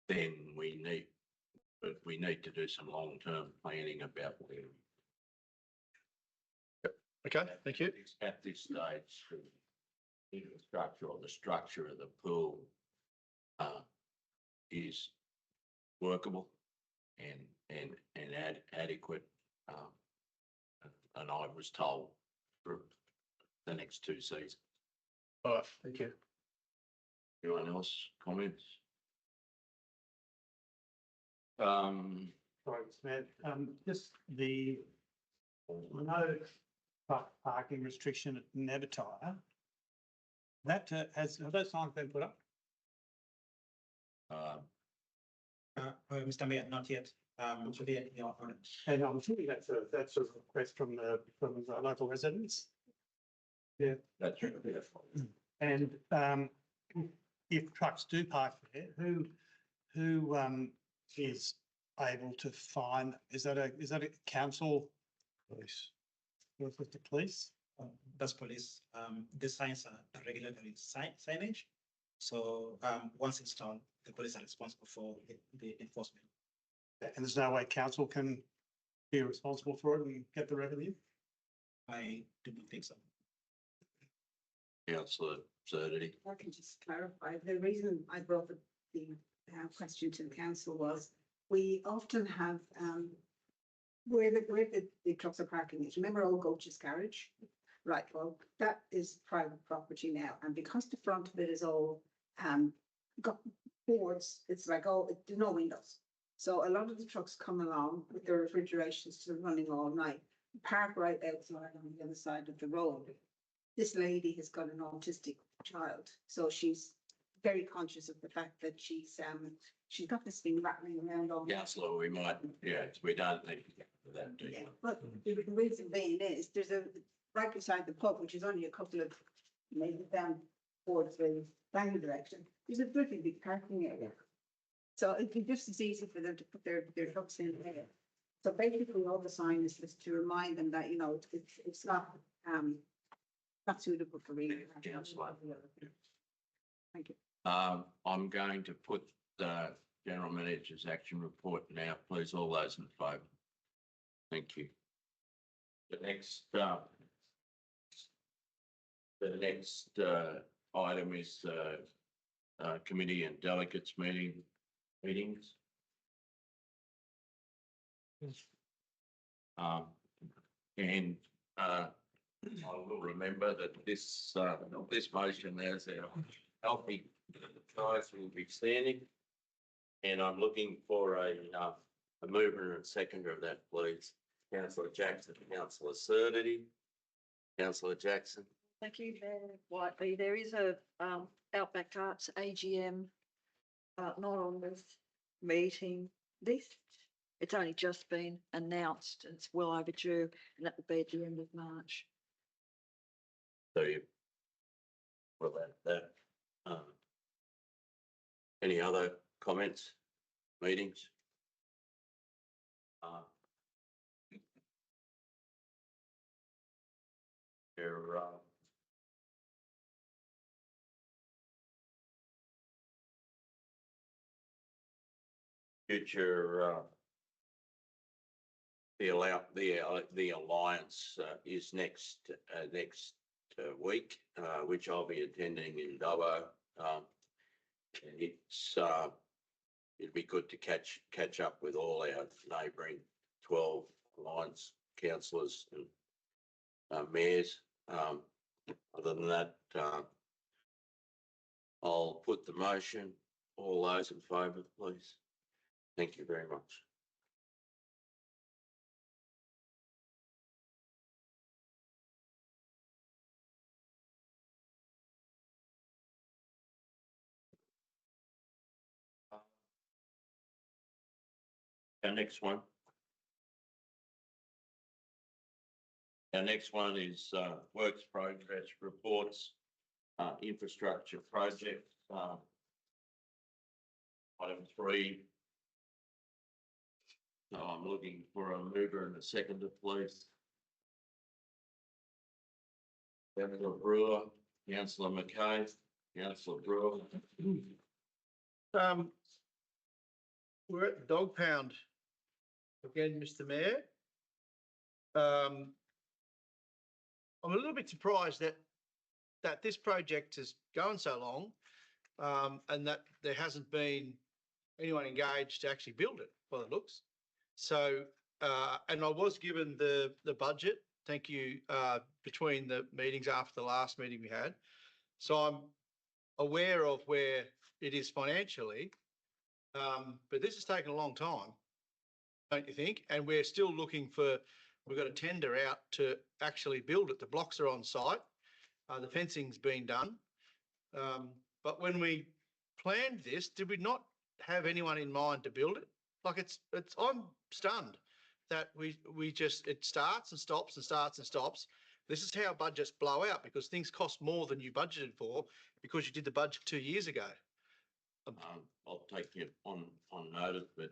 Then we need to do some long-term planning about where. Okay, thank you. At this stage, the infrastructure or the structure of the pool is workable and adequate. And I was told for the next 2 seasons. All right, thank you. Anyone else comments? Sorry, Mr. Mayor, just I know parking restriction at Nevertire. That have those signs been put up? Mr. Mayor, not yet. And I'm assuming that's a request from the local residents. Yeah. That's right. And if trucks do park there, who is able to fine? Is that a council? Police. With the police? That's police. The signs are regulatory signage. So once installed, the police are responsible for the enforcement. And there's no way council can be responsible for it and get the revenue? I do not think so. Councillor Zerdity. I can just clarify, the reason I brought the question to the council was we often have where the trucks are parking is, remember old Goach's garage? Right, well, that is private property now, and because the front of it is all got boards, it's like, there's no windows. So a lot of the trucks come along with their refrigerations to running all night. park right outside on the other side of the road. This lady has got an autistic child, so she's very conscious of the fact that she's got this thing rattling around all. Councillor, we might, yeah, we don't need to get into that, do Yeah, you? but the reason being is there's a, right beside the pub, which is only a couple of, maybe down towards the Bangor direction, there's a pretty big parking area. So it'd be just as easy for them to put their trucks in there. So basically, all the sign is just to remind them that, you know, it's not suitable for reading. Councillor. Thank you. I'm going to put the general manager's action report now, please, all those in favour. Thank you. The next item is committee and delegates meetings. And I will remember that this motion has our healthy guys will be standing. And I'm looking for a mover and seconder of that, please. Councillor Jackson, Councillor Surdity. Councillor Jackson. Thank you, Mayor Whiteley. There is a Outback Arts AGM not on this meeting list. It's only just been announced. It's well overdue, and that will be at the end of March. So you will add that. Any other comments, meetings? There, future, the alliance is next week, which I'll be attending in Dubbo. And it'd be good to catch up with all our neighbouring 12 alliance councillors and mayors. Other than that, I'll put the motion. All those in favour, please. Thank you very much. Our next one. Our next one is works progress reports, infrastructure project. Item 3. So I'm looking for a mover and a seconder, please. Councillor Brewer, Councillor McKay, Councillor Brewer. We're at the dog pound again, Mr. Mayor. I'm a little bit surprised that this project has gone so long, and that there hasn't been anyone engaged to actually build it, by the looks. So, and I was given the budget, thank you, between the meetings after the last meeting we had. So I'm aware of where it is financially, but this has taken a long time, don't you think? And we're still looking for, we've got a tender out to actually build it. The blocks are on site, the fencing's been done. But when we planned this, did we not have anyone in mind to build it? Like I'm stunned that we just, it starts and stops and starts and stops. This is how budgets blow out, because things cost more than you budgeted for because you did the budget 2 years ago. I'll take you on notice, but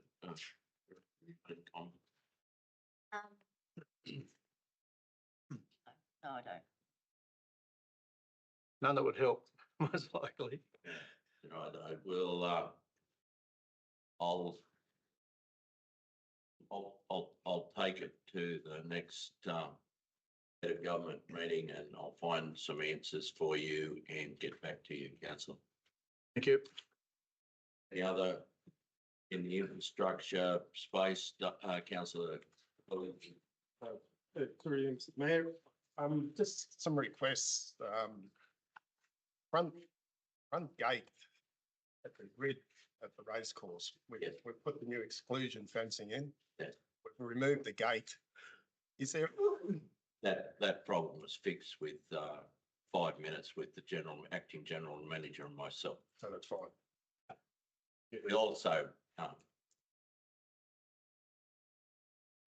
No, I don't. None that would help, most likely. I will. I'll take it to the next head of government meeting, and I'll find some answers for you and get back to you, Councillor. Thank you. The other in the infrastructure space, Councillor. Through Mr. Mayor, just some requests. Front gate at the grid at the race course. We've put the new exclusion fencing in. Yes. We've removed the gate. Is there? That problem was fixed with 5 minutes with the acting general manager and myself. So that's fine. We also,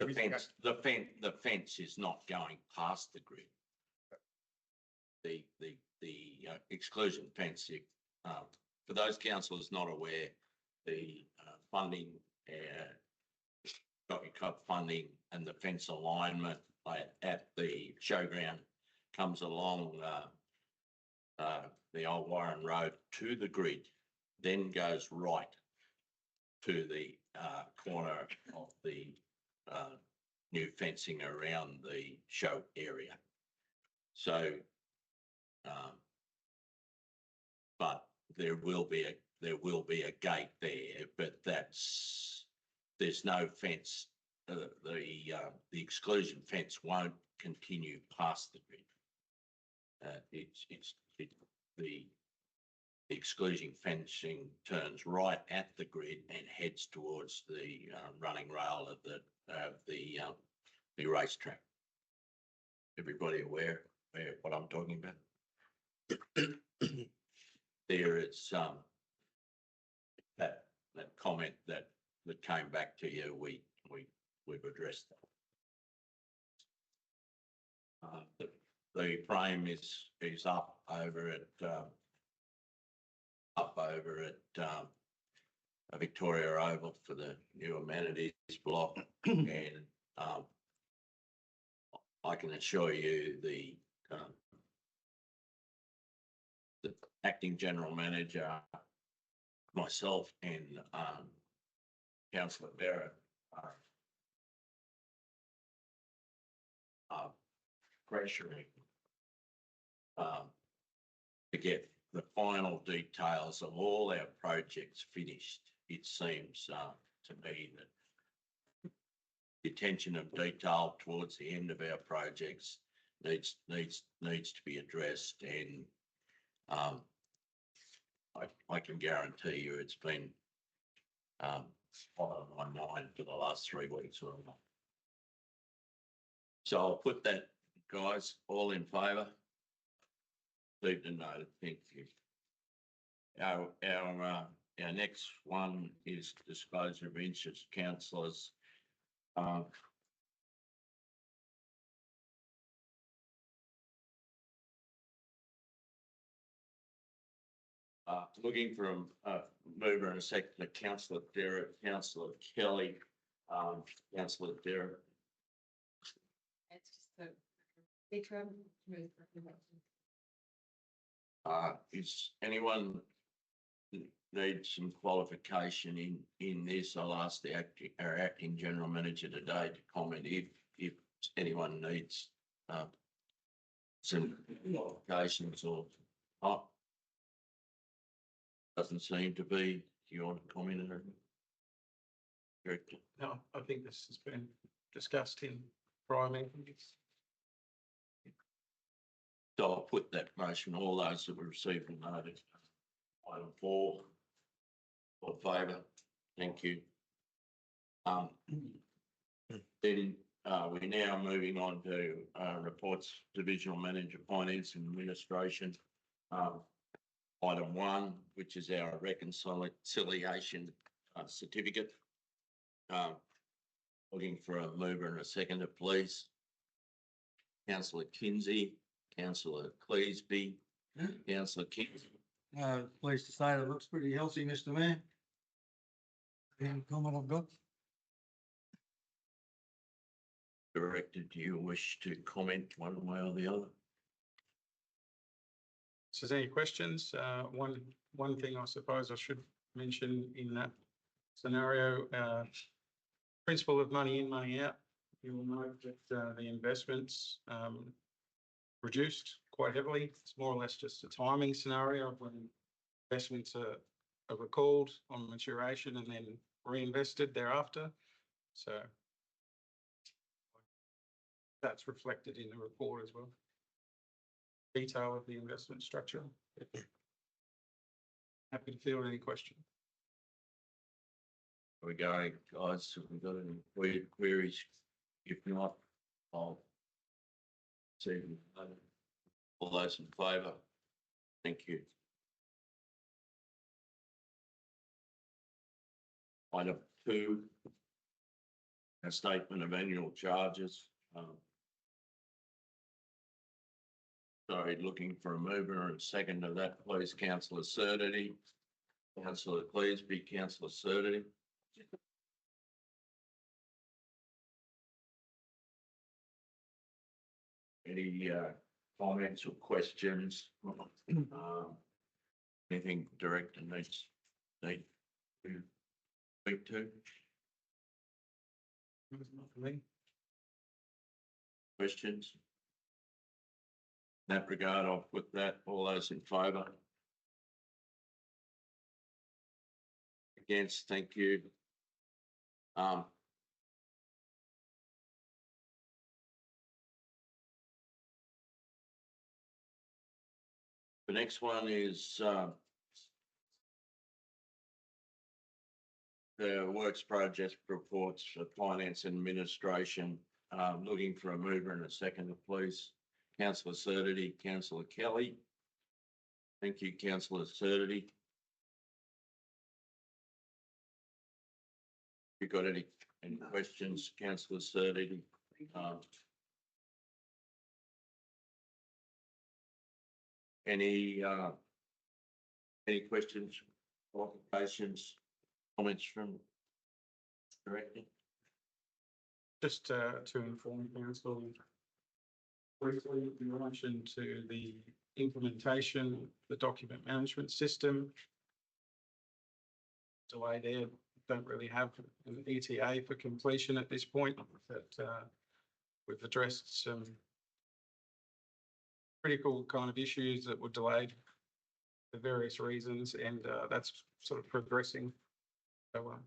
the fence is not going past the grid. The exclusion fence, for those councillors not aware, the funding, Jockey Club funding and the fence alignment at the showground comes along the old Warren Road to the grid, then goes right to the corner of the new fencing around the show area. So, but there will be a gate there, but there's no fence. The exclusion fence won't continue past the grid. The exclusion fencing turns right at the grid and heads towards the running rail of the racetrack. Everybody aware what I'm talking about? There is that comment that came back to you. We've addressed that. The frame is up over at Victoria Oval for the new amenities block, and I can assure you the acting general manager, myself, and Councillor Barrett are pressuring to get the final details of all our projects finished. It seems to me that the attention of detail towards the end of our projects needs to be addressed, and I can guarantee you it's been on my mind for the last 3 weeks or more. So I'll put that, guys, all in favour. Leave the note. Thank you. Our next one is disclosure of interest, councillors. Looking for a mover and a seconder, Councillor Derrick, Councillor Kelly, Councillor Derrick. It's just the interim move. Is anyone need some qualification in this? I'll ask our acting general manager today to comment if anyone needs some qualifications or not. Doesn't seem to be. Do you want to comment on it? No, I think this has been discussed in prior meetings. So I'll put that motion. All those that were received the notice. Item 4. All in favour? Thank you. Then we're now moving on to reports, divisional manager, finance and administration. Item 1, which is our reconciliation certificate. Looking for a mover and a seconder, please. Councillor Kinsey, Councillor Cleesby, Councillor Kinsey. Pleased to say it looks pretty healthy, Mr. Mayor. Any comment I've got? Director, do you wish to comment one way or the other? So, is there any questions? One thing I suppose I should mention in that scenario, principle of money in, money out. You will note that the investments reduced quite heavily. It's more or less just a timing scenario of when investments are recalled on maturation and then reinvested thereafter. So that's reflected in the report as well. Detail of the investment structure. Happy to field any question. Are we going, guys? Have we got any queries? If not, I'll see. All those in favour? Thank you. Item 2, a statement of annual charges. Sorry, looking for a mover and second of that, please, councillor Surdity. Councillor Cleesby, councillor Surdity. Any comments or questions? Anything director needs to speak to? Not for me. Questions? In that regard, I'll put that, all those in favour? Against, thank you. The next one is the works project reports for finance and administration. Looking for a mover and a second, please. Councillor Surdity, councillor Kelly. Thank you, councillor Surdity. You got any questions, councillor Surdity? Any questions, qualifications, comments from director? Just to inform council briefly in relation to the implementation, of the document management system. Delay there, don't really have an ETA for completion at this point, but we've addressed some critical kind of issues that were delayed for various reasons, and that's sort of progressing. So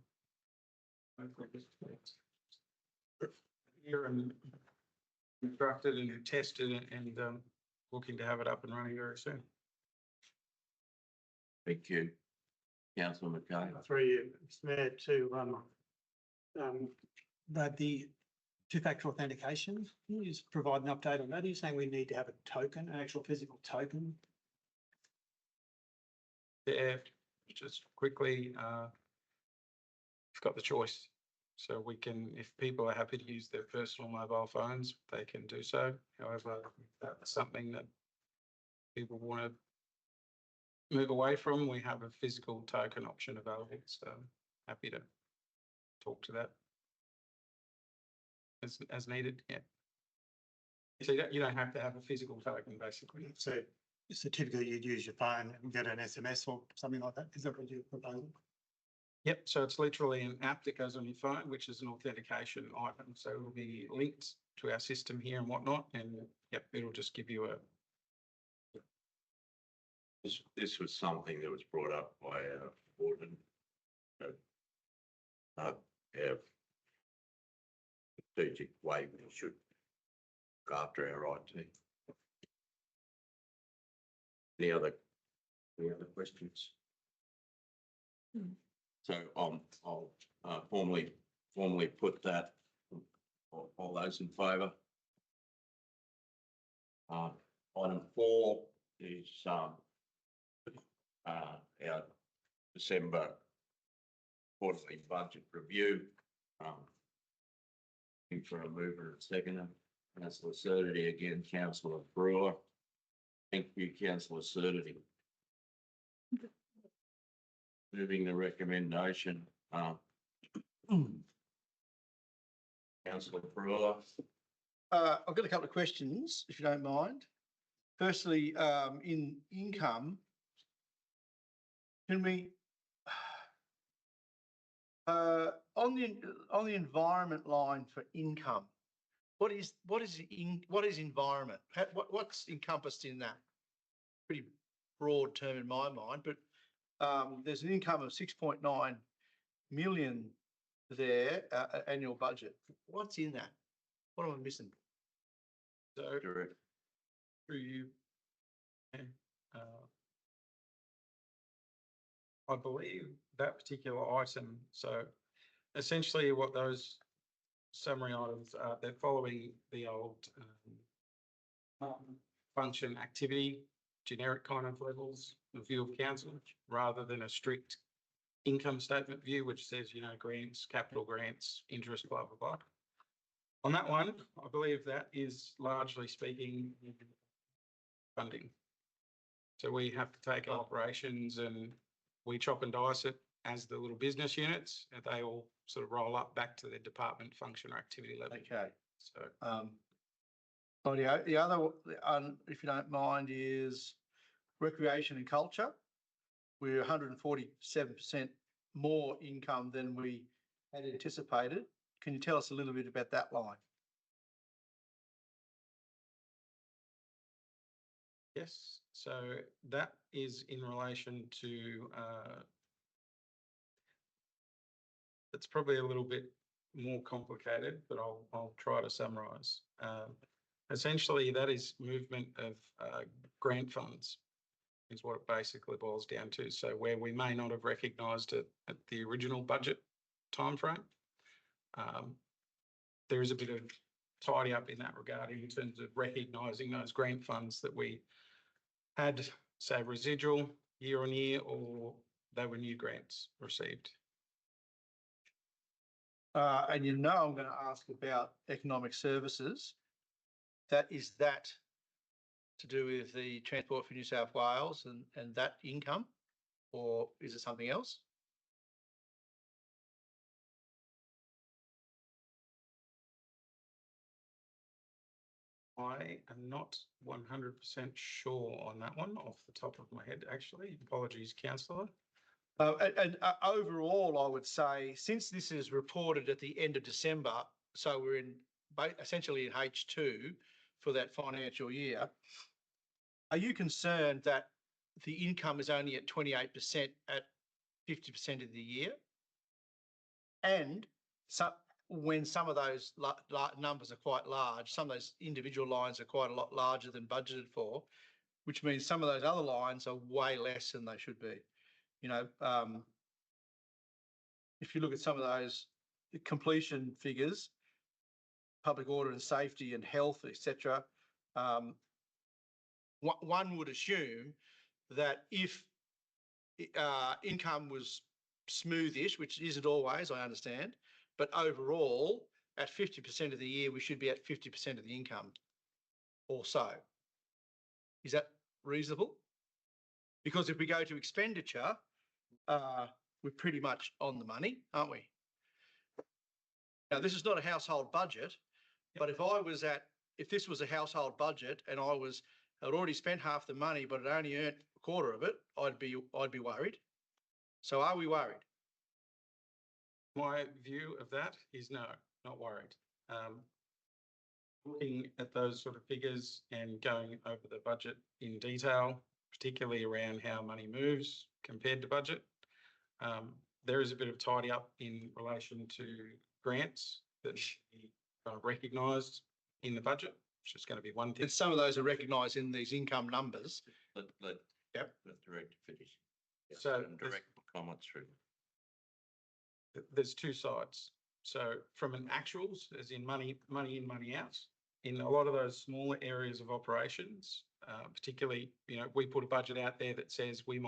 here and constructed and tested and looking to have it up and running very soon. Thank you. Councillor McKay. Through you, Mr Mayor, that the two-factor authentication, can you just provide an update on that? Are you saying we need to have a token, an actual physical token? Yeah, just quickly, you've got the choice. So we can, if people are happy to use their personal mobile phones, they can do so. However, if that's something that people want to move away from, we have a physical token option available. So happy to talk to that as needed. Yeah. So you don't have to have a physical token, basically. So typically you'd use your phone and get an SMS or something like that. Is that what you're proposing? Yep, so it's literally an app that goes on your phone, which is an authentication item. So it will be linked to our system here and whatnot, and yep, it'll just give you a. This was something that was brought up by our board and our strategic way we should look after our IT. Any other questions? So I'll formally put that, all those in favour. Item 4 is our December quarterly budget review. Looking for a mover and seconder. Councillor Surdity again, councillor Brewer. Thank you, councillor Surdity. Moving the recommendation, councillor Brewer. I've got a couple of questions, if you don't mind. Firstly, in income, can we, on the environment line for income, what is environment? What's encompassed in that? Pretty broad term in my mind, but there's an income of 6.9 million there, annual budget. What's in that? What am I missing? So Direct. through you, I believe that particular item. So essentially, what those summary items, they're following the old function activity, generic kind of levels, the view of council, rather than a strict income statement view, which says, you know, grants, capital grants, interest, blah, blah, blah. On that one, I believe that is largely speaking funding. So we have to take our operations and we chop and dice it as the little business units, and they all sort of roll up back to their department function or activity level. Okay. So The other, if you don't mind, is recreation and culture. We're 147% more income than we had anticipated. Can you tell us a little bit about that line? yes, so that is in relation to it's probably a little bit more complicated, but I'll try to summarise. Essentially, that is movement of grant funds is what it basically boils down to. So where we may not have recognised it at the original budget timeframe, there is a bit of tidy up in that regard in terms of recognising those grant funds that we had, say, residual year on year, or they were new grants received. And you know I'm going to ask about economic services. That to do with the Transport for New South Wales and that income, or is it something else? I am not 100% sure on that one off the top of my head, actually. Apologies, councillor. Overall, I would say, since this is reported at the end of December, so we're in essentially in H2 for that financial year, are you concerned that the income is only at 28% at 50% of the year? And when some of those numbers are quite large, some of those individual lines are quite a lot larger than budgeted for, which means some of those other lines are way less than they should be. You know, if you look at some of those completion figures, public order and safety and health, etc., one would assume that if income was smoothish, which isn't always, I understand, but overall, at 50% of the year, we should be at 50% of the income or so. Is that reasonable? Because if we go to expenditure, we're pretty much on the money, aren't we? Now, this is not a household budget, but if this was a household budget and I'd already spent half the money, but it only earned a quarter of it, I'd be worried. So are we worried? My view of that is no, not worried. Looking at those sort of figures and going over the budget in detail, particularly around how money moves compared to budget, there is a bit of tidy up in relation to grants that we recognised in the budget, which is going to be one thing. And some of those are recognised in these income numbers. Let the director finish. Yes, So and direct comments through. There's two sides. So from an actuals, as in money in, money out, in a lot of those smaller areas of operations, particularly, you know, we put a budget out there that says we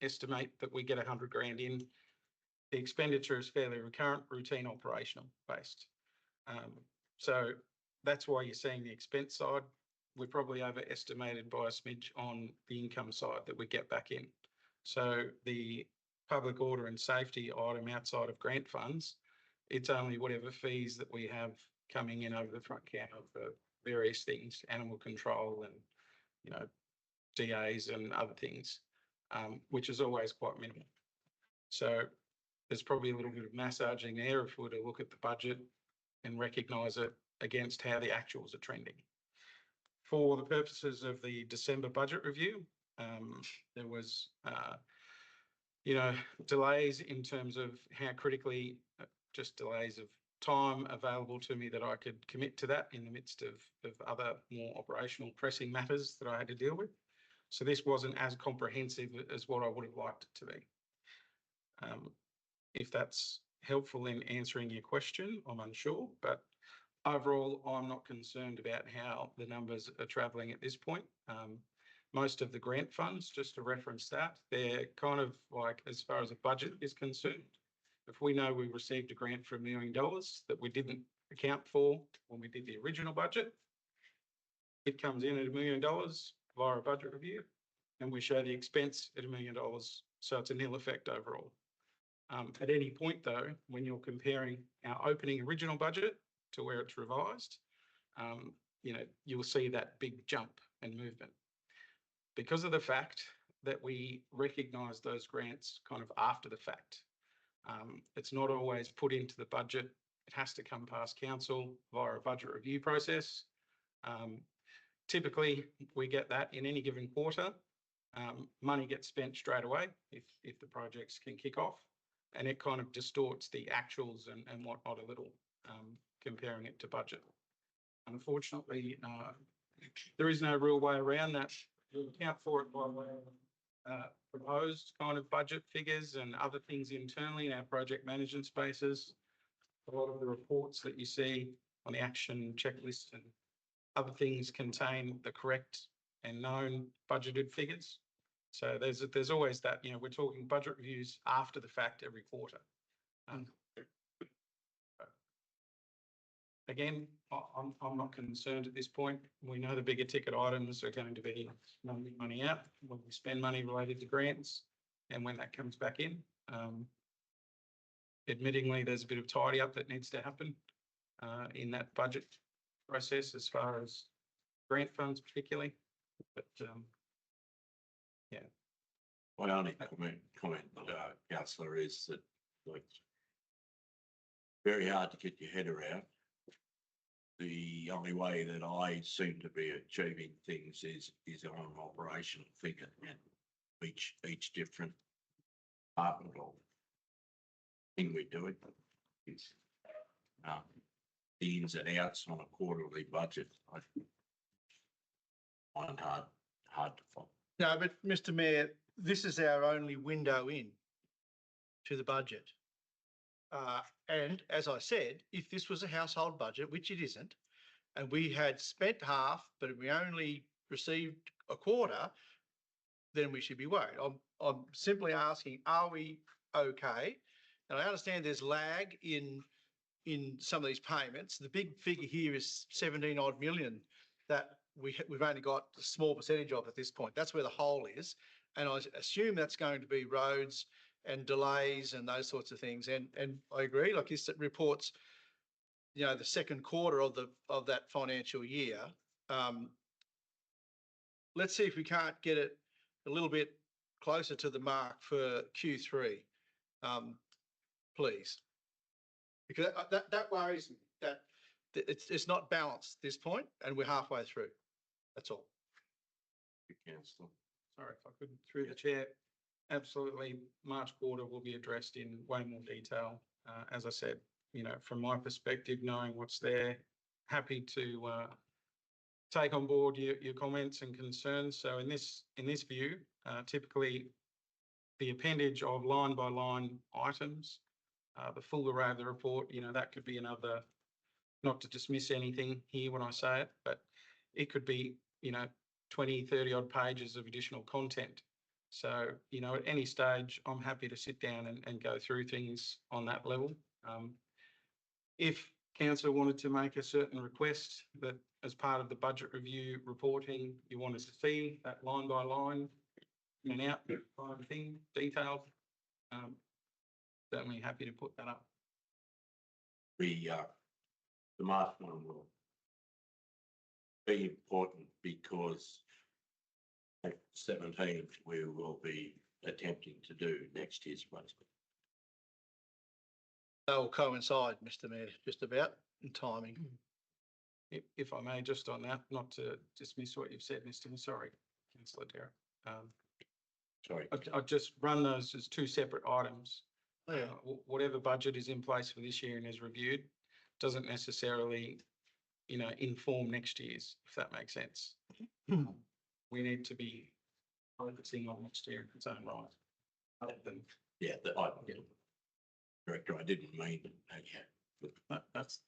estimate that we get 100 grand in. The expenditure is fairly recurrent, routine, operational based. So that's why you're seeing the expense side. We're probably overestimated by a smidge on the income side that we get back in. So the public order and safety item outside of grant funds, it's only whatever fees that we have coming in over the front counter for various things, animal control and, you know, DAs and other things, which is always quite minimal. So there's probably a little bit of massaging there if we were to look at the budget and recognise it against how the actuals are trending. For the purposes of the December budget review, there was, you know, delays in terms of how critically, just delays of time available to me that I could commit to that in the midst of other more operational pressing matters that I had to deal with. So this wasn't as comprehensive as what I would have liked it to be. If helpful in answering your question. I'm unsure, but overall, I'm not concerned about how the numbers are travelling at this point. Most of the grant funds, just to reference that, they're kind of like, as far as a budget is concerned, if we know we received a grant for $1 million that we didn't account for when we did the original budget, it comes in at $1 million via a budget review, and we show the expense at $1 million. So it's a nil effect overall. At any point though, when you're comparing our opening original budget to where it's revised, you'll see that big jump and movement. Because of the fact that we recognise those grants kind of after the fact. It's not always put into the budget. It has to come past council via a budget review process. Typically, we get that in any given quarter. Money gets spent straight away if the projects can kick off, and it kind of distorts the actuals and whatnot a little, comparing it to budget. Unfortunately, there is no real way around that. You'll account for it by way of proposed kind of budget figures and other things internally in our project management spaces. A lot of the reports that you see on the action checklist and other things contain the correct and known budgeted figures. So there's always that, we're talking budget reviews after the fact every quarter. Again, I'm not concerned at this point. We know the bigger ticket items are going to be money out when we spend money related to grants and when that comes back in. Admittingly, there's a bit of tidy up that needs to happen in that budget process as far as grant funds particularly. But yeah. My only comment, councillor, is that very hard to get your head around. The only way that I seem to be achieving things is on an operational figure, and each different department or thing we're doing is the ins and outs on a quarterly budget. I find hard to follow. No, but Mr. Mayor, this is our only window in to the budget. And as I said, if this was a household budget, which it isn't, and we had spent half, but we only received a quarter, then we should be worried. I'm simply asking, are we okay? And I understand there's lag in some of these payments. The big figure here is 17 odd million that we've only got a small percentage of at this point. That's where the hole is. And I assume that's going to be roads and delays and those sorts of things. And I agree, like this reports, the second quarter of that financial year. Let's see if we can't get it a little bit closer to the mark for Q3, please. Because that worries me, that it's not balanced at this point and we're halfway through. That's all. Councillor. Sorry if I couldn't, through the chair. Absolutely, March quarter will be addressed in way more detail. As I said, from my perspective, knowing what's there, happy to take on board your comments and concerns. So in this view, typically the appendage of line by line items, the full array of the report, that could be another, not to dismiss anything here when I say it, but it could be, 20, 30 odd pages of additional content. So, at any stage, I'm happy to sit down and go through things on that level. If council wanted to make a certain request that as part of the budget review reporting, you wanted to see that line by line, in and out kind of thing, detailed, certainly happy to put that up. The March one will be important because at 17th we will be attempting to do next year's budget. That will coincide, Mr. Mayor, just about in timing. If I may, just on that, not to dismiss what you've said, Mr. Sorry, Councillor Derrick. Sorry. I've just run those as two separate items. Oh, yeah. Whatever budget is in place for this year and is reviewed doesn't necessarily, inform next year's, if that makes sense. We need to be focusing on next year in its own right. Yeah, Director, I didn't mean that yet. That's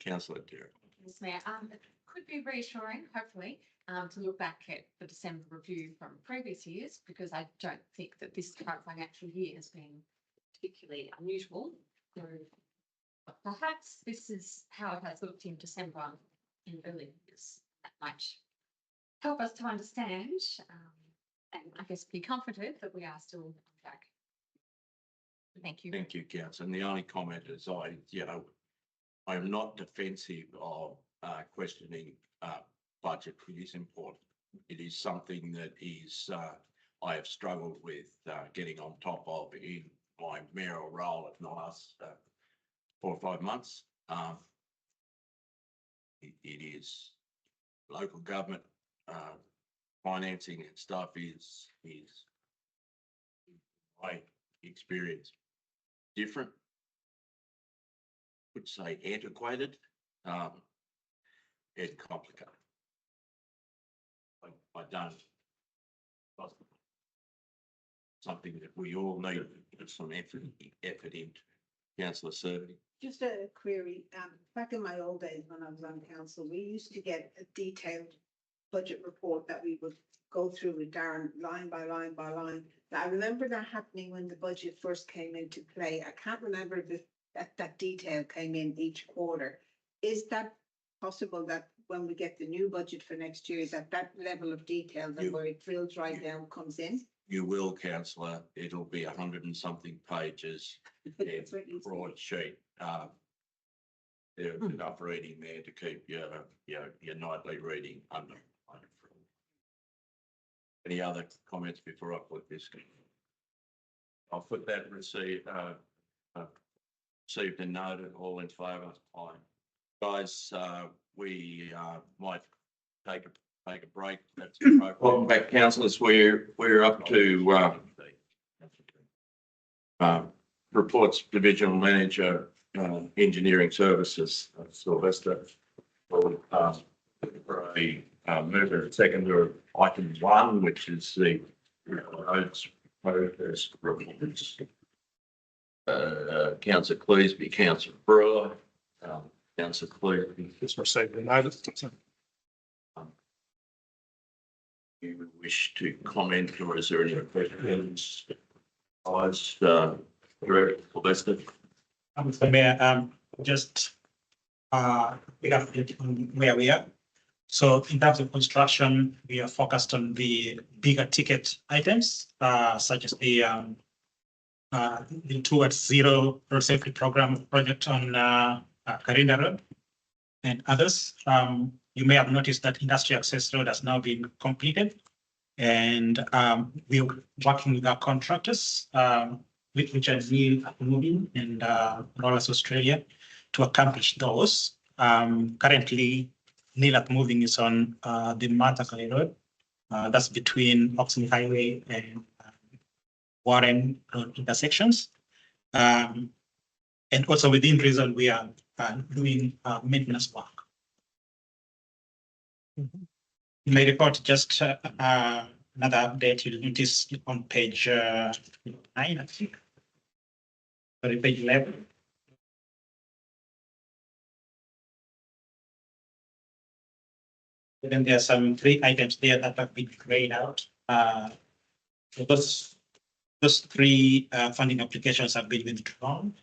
Councillor Derek. Ms. Mayor, it could be reassuring, hopefully, to look back at the December review from previous years, because I don't think that this current financial year has been particularly unusual. So perhaps this is how it has looked in December in early years. That might help us to understand, and I guess be comforted that we are still on track. Thank you. Thank you, Councillor. And the only comment is I am not defensive of questioning budget. It is important. It is something that is I have struggled with getting on top of in my mayoral role in the last 4 or 5 months. It is local government financing and stuff is my experience different. Would say antiquated and complicated. I don't. Something that we all need to put some effort into. Councillor Servety. Just a query. Back in my old days when I was on council, we used to get a detailed budget report that we would go through with Darren line by line by line. Now, I remember that happening when the budget first came into play. I can't remember if that detail came in each quarter. Is that possible that when we get the new budget for next year, that level of detail, that where it drills right down, comes in? You will, councillor. It'll be 100 and something pages. Broad sheet. There's enough reading there to keep your nightly reading under. Any other comments before I put this? I'll put that received and noted. All in favour? Aye. Guys, we might take a break. That's welcome back, councillors. We're up to reports, divisional manager, engineering services, Sylvester. For a mover and seconder, item 1, which is the roads progress reports. Councillor Cleesby, Councillor Brewer, Councillor Cleesby. Just received the notice. You wish to comment, or is there any questions? Sylvester. Mr. Mayor, just pick up on where we are. So in terms of construction, we are focused on the bigger ticket items, such as the Towards Zero road safety program project on Karinda Road and others. You may have noticed that Industrial Access Road has now been completed, and we're working with our contractors, with Richard Neil Moving and Rollers Australia, to accomplish those. Currently, Neil Moving is on the Matakali Road. That's between Oxley Highway and Warren Road intersections. And also within Rizal, we are doing maintenance work. In my report, just another update, you'll notice on page 9, I think. Sorry, page 11. Then there are some 3 items there that have been grayed out. So those 3 funding applications have been withdrawn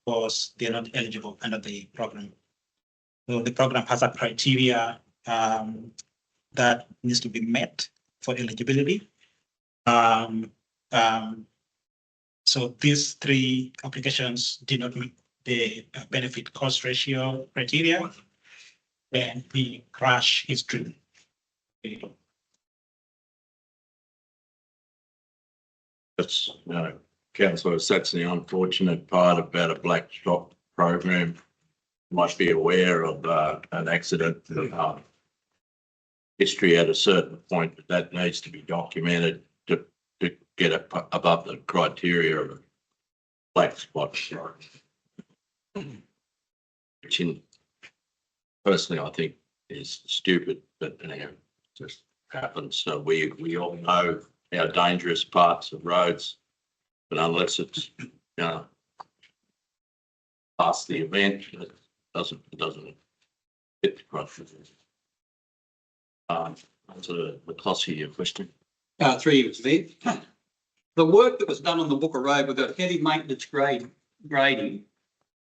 because they're not eligible under the program. So the program has a criteria that needs to be met for eligibility. So these 3 applications did not meet the benefit cost ratio criteria, and the crash history. That's councillor, that's the unfortunate part about a black shop program. You might be aware of an accident history at a certain point, but that needs to be documented to get it above the criteria of a black spot. Which personally I think is stupid, but anyhow, it just happens. So we all know how dangerous parts of roads, but unless it's past the event, it doesn't fit the question. To McCloskey, your question. Through you, Mr. Mayor. The work that was done on the Booker Road with the heavy maintenance grading,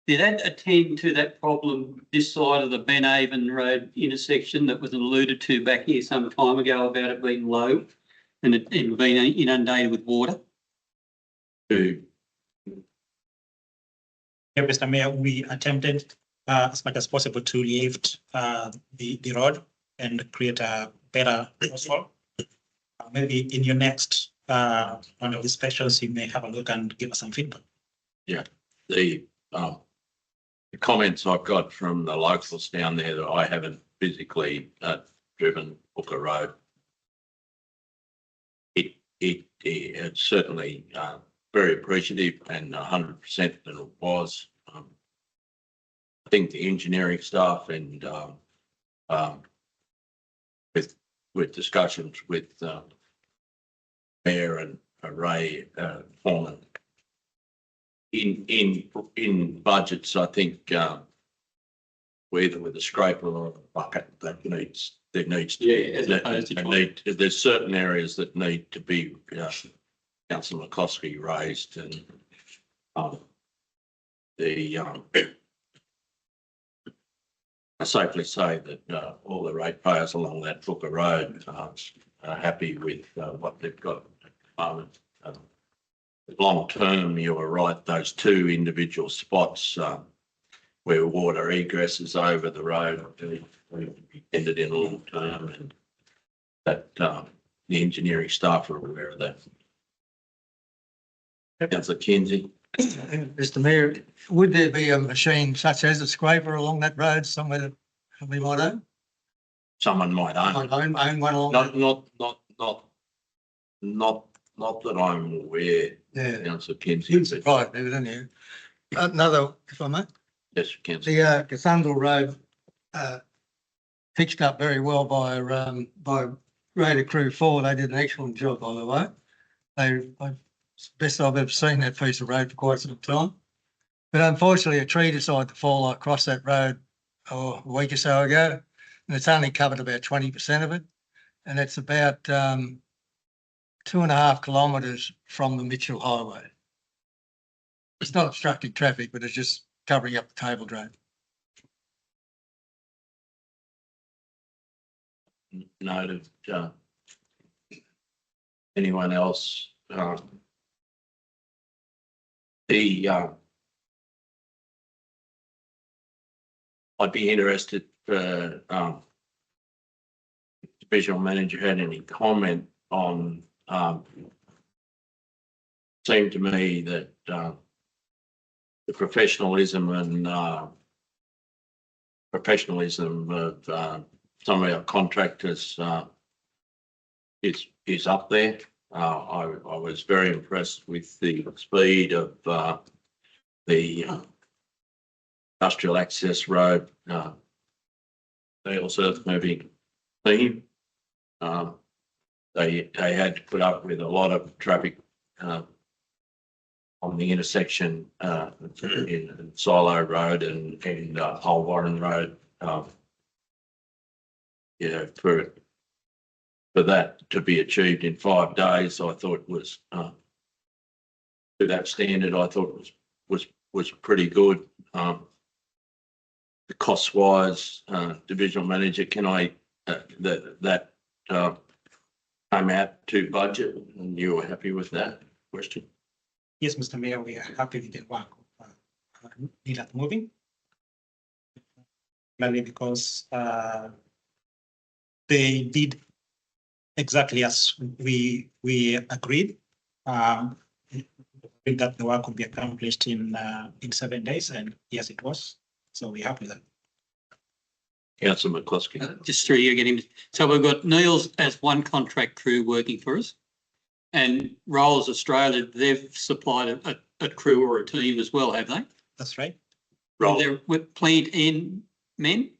did that attend to that problem this side of the Benhaven Road intersection that was alluded to back here some time ago about it being low and it being inundated with water? Yeah, Mr. Mayor, we attempted as much as possible to lift the road and create a better crosswalk. Maybe in your next one of the specials, you may have a look and give us some feedback. Yeah, the comments I've got from the locals down there that I haven't physically driven Booker Road. It's certainly very appreciative and 100% that it was. I think the engineering staff and with discussions with Mayor and Ray Foreman in budgets, I think either with a scraper or a bucket that needs to there's certain areas that need to be Councillor McCloskey raised, and I safely say that all the ratepayers along that Booker Road are happy with what they've got at the moment. Long term, you are right, those two individual spots where water egress is over the road ended in long term, and that the engineering staff are aware of that. Councillor Kinsey. Mr. Mayor, would there be a machine such as a scraper along that road somewhere that we might own? Someone might own. Own one along that? Not that I'm aware. Yeah. Councillor Kinsey. You'd surprise me, wouldn't you? Another, if I may. Yes, Councillor. The Cathundral Road fixed up very well by Raider Crew 4. They did an excellent job, by the way. It's the best I've ever seen that piece of road for quite some time. But unfortunately, a tree decided to fall across that road a week or so ago, and it's only covered about 20% of it. And it's about 2.5 kilometres from the Mitchell Highway. It's not obstructing traffic, but it's just covering up the table drain. Noted. Anyone else? I'd be interested for Divisional Manager had any comment on seemed to me that the professionalism of some of our contractors is up there. I was very impressed with the speed of the industrial access road, Dale's earth moving team. They had to put up with a lot of traffic on the intersection in Silo Road and Old Warren Road. For that to be achieved in 5 days, I thought was to that standard. I thought was pretty good. The cost wise, Divisional Manager, can I that came out to budget, and you were happy with that question? Yes, Mr. Mayor, we are happy with the work of Neelat moving. Mainly because they did exactly as we agreed. That the work would be accomplished in 7 days, and yes, it was. So we're happy with that. Councillor McCloskey. Just through you again. So we've got Neil's as one contract crew working for us, and Rolls Australia, they've supplied a crew or a team as well, have they? That's right. They're with plant and men?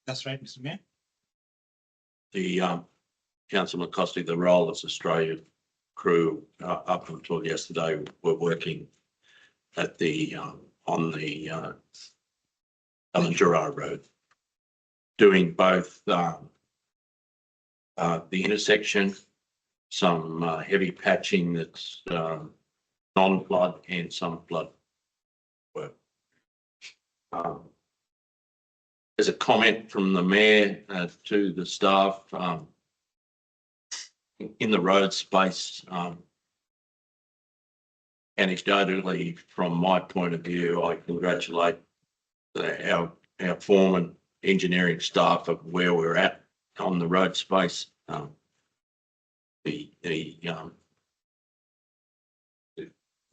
That's right, Mr. Mayor. The Councillor McCloskey, the Rollers Australia crew up until yesterday were working at the, on the, Allenjura Road, doing both, the intersection, some, heavy patching that's, non-flood and some flood work. As a comment from the mayor to the staff, in the road space, anecdotally, from my point of view, I congratulate our foreman engineering staff of where we're at on the road space.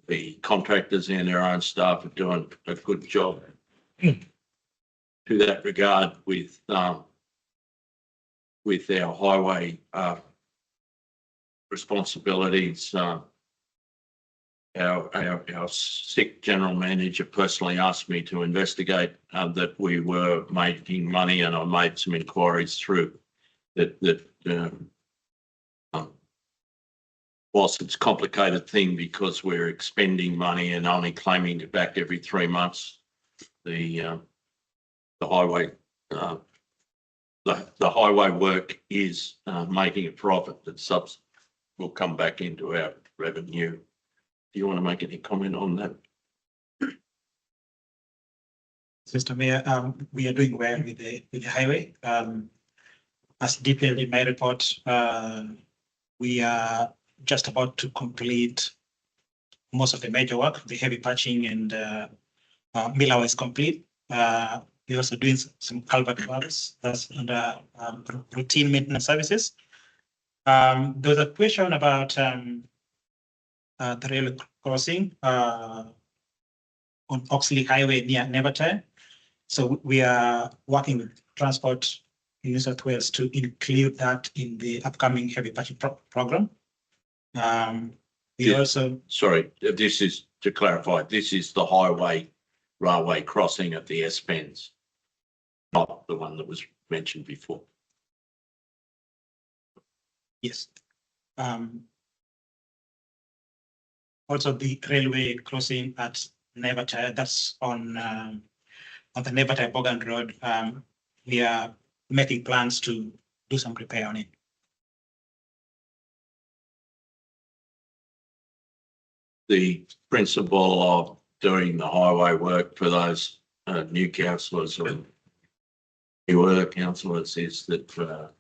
The contractors and their own staff are doing a good job to that regard with our highway responsibilities. Our sick general manager personally asked me to investigate that we were making money, and I made some inquiries through that. Whilst it's a complicated thing because we're expending money and only claiming it back every 3 months, the highway the highway work is making a profit that will come back into our revenue. Do you want to make any comment on that? Mr. Mayor, we are doing well with the highway. As detailed in my report, we are just about to complete most of the major work. The heavy patching and Miller is complete. We're also doing some culvert works that's under routine maintenance services. There was a question about the rail crossing on Oxley Highway near Nevertime. So we are working with Transport in New South Wales to include that in the upcoming heavy patching program. We also. Sorry, this is to clarify, this is the highway railway crossing at the S Pens, not the one that was mentioned before. Yes. Also the railway crossing at Nevertime, that's on the Nevertime Bogan Road. We are making plans to do some repair on it. The principle of doing the highway work for those new councillors or newer councillors is that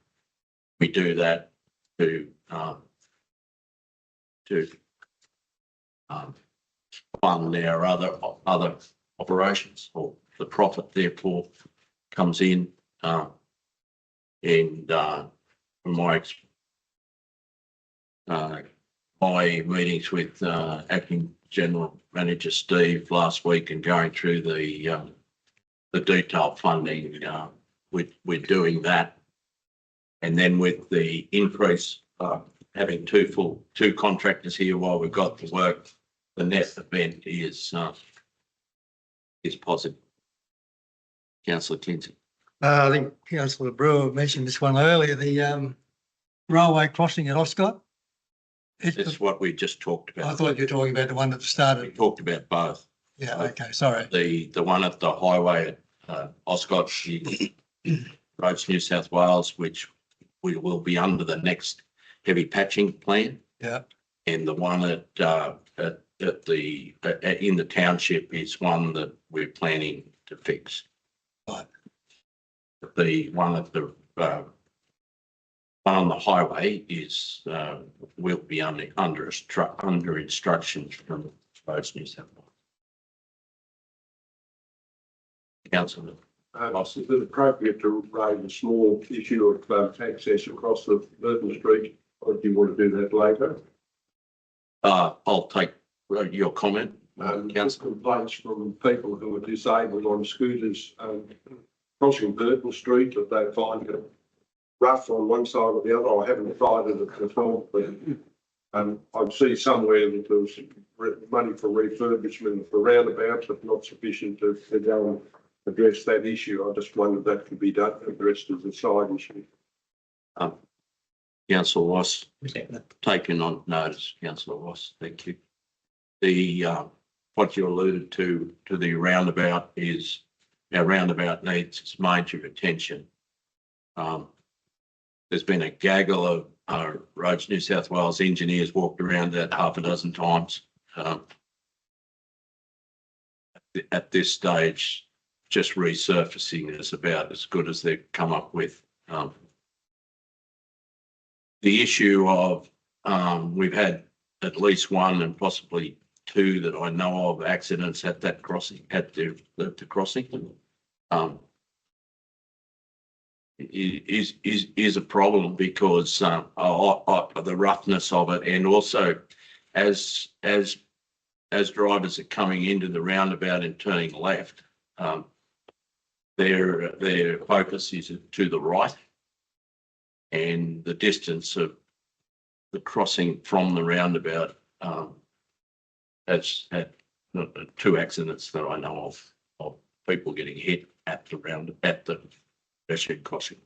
we do that to fund our other operations, or the profit therefore comes in. From my meetings with acting General Manager Steve last week and going through the detailed funding, we're doing that. And then with the increase, having two contractors here while we've got the work, the net event is positive. Councillor Kinsey. I think Councillor Brewer mentioned this one earlier, the railway crossing at Oscott. It's what we just talked about. I thought you were talking about the one that We started. talked about both. Yeah, okay, sorry. The one at the highway at Oscott, Roads New South Wales, which we will be under the next heavy patching plan. Yeah. And the one in the township is one that we're planning to fix. Right. The one at the on the highway is will be under instructions from Roads New South Wales. Councillor. Is it appropriate to raise a small issue of access across the Burton Street, or do you want to do that later? I'll take your comment. Council complaints from people who are disabled on scooters crossing Burton Street that they find it rough on one side or the other. I haven't tried it at all, but I see somewhere that there was money for refurbishment of the roundabout, but not sufficient to go and address that issue. I just wondered if that could be done, addressed as a side issue. Councillor Ross, taken on notice. Councillor Ross, thank you. The what you alluded to the roundabout is, our roundabout needs major attention. There's been a gaggle of Roads New South Wales engineers walked around that half a dozen times. At this stage, just resurfacing is about as good as they've come up with. The issue of, we've had at least one and possibly two that I know of accidents at that crossing, at the crossing. Is a problem because the roughness of it, and also as drivers are coming into the roundabout and turning left, their focus is to the right, and the distance of the crossing from the roundabout has had two accidents that I know of people getting hit at the pedestrian crossing.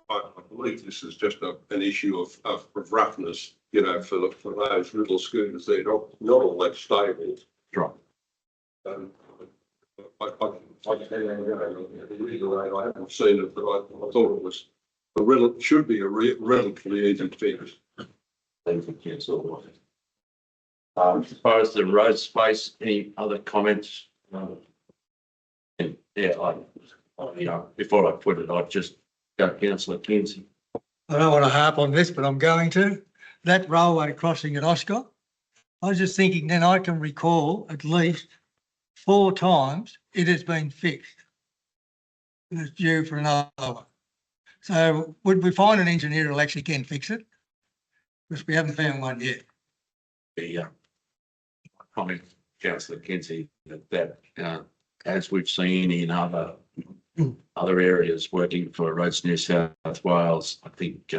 I believe this is just an issue of roughness, you know, for those little scooters. They're not all that stable. Right. I haven't seen it, but I thought it was should be a relatively easy fix. Thank you, Councillor. As far as the road space, any other comments? And yeah, you know, before I put it, I'd just go Councillor Kinsey. I don't want to harp on this, but I'm going to. That railway crossing at Oscott, I was just thinking then I can recall at least 4 times it has been fixed. And it's due for another one. So would we find an engineer who'll actually can fix it? Because we haven't found one yet. The comment, Councillor Kinsey, that as we've seen in other areas working for Roads New South Wales, I think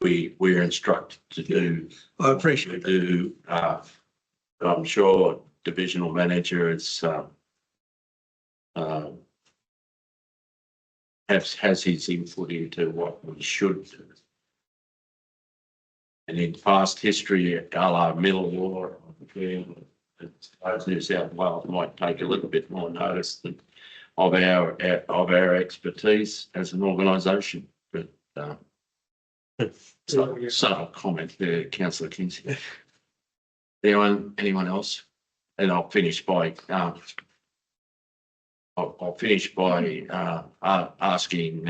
we're instructed to do. I appreciate to do. I'm sure divisional manager is has his input into what we should do. And in past history, a middle law, Roads New South Wales might take a little bit more notice than of our expertise as an organisation. But subtle comment there, Councillor Kinsey. Anyone else? And I'll finish by asking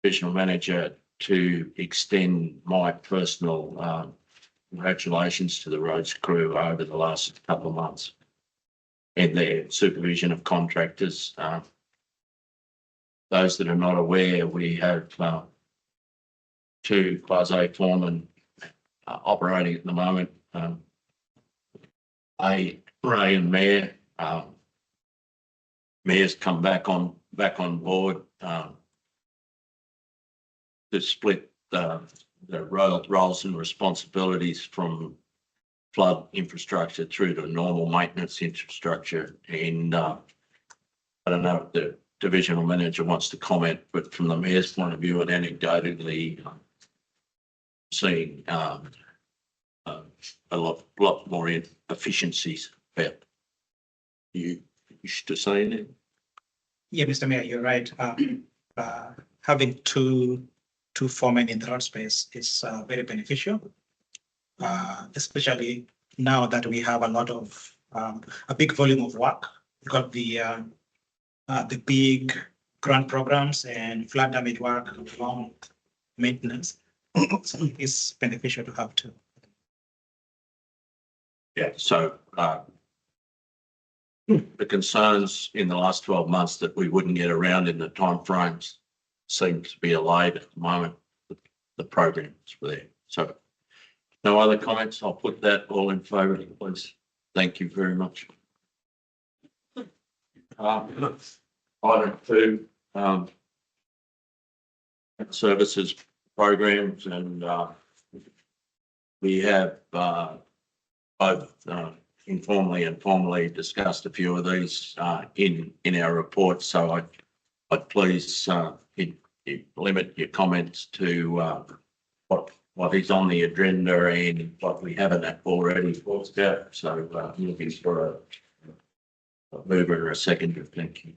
divisional manager to extend my personal congratulations to the roads crew over the last couple of months and their supervision of contractors. Those that are not aware, we have 2 quasi foremen operating at the moment. Ray and Mayor. Mayor's come back on board to split the roles and responsibilities from flood infrastructure through to normal maintenance infrastructure. And I don't know if the divisional manager wants to comment, but from the Mayor's point of view and anecdotally, seeing a lot more efficiencies. About you wish to say anything? Yeah, Mr. Mayor, you're right. Having two foremen in the road space is very beneficial, especially now that we have a lot of a big volume of work. We've got the big grant programs and flood damage work along maintenance. So it's beneficial to have two. Yeah, so the concerns in the last 12 months that we wouldn't get around in the timeframes seem to be allayed at the moment. The programs were there. So no other comments. I'll put that all in favour, please. Thank you very much. Item 2, services programs, and we have both informally and formally discussed a few of these in our report. So I'd please limit your comments to what what is on the agenda and what we haven't already talked about. So I'm looking for a mover or a seconder. Thank you.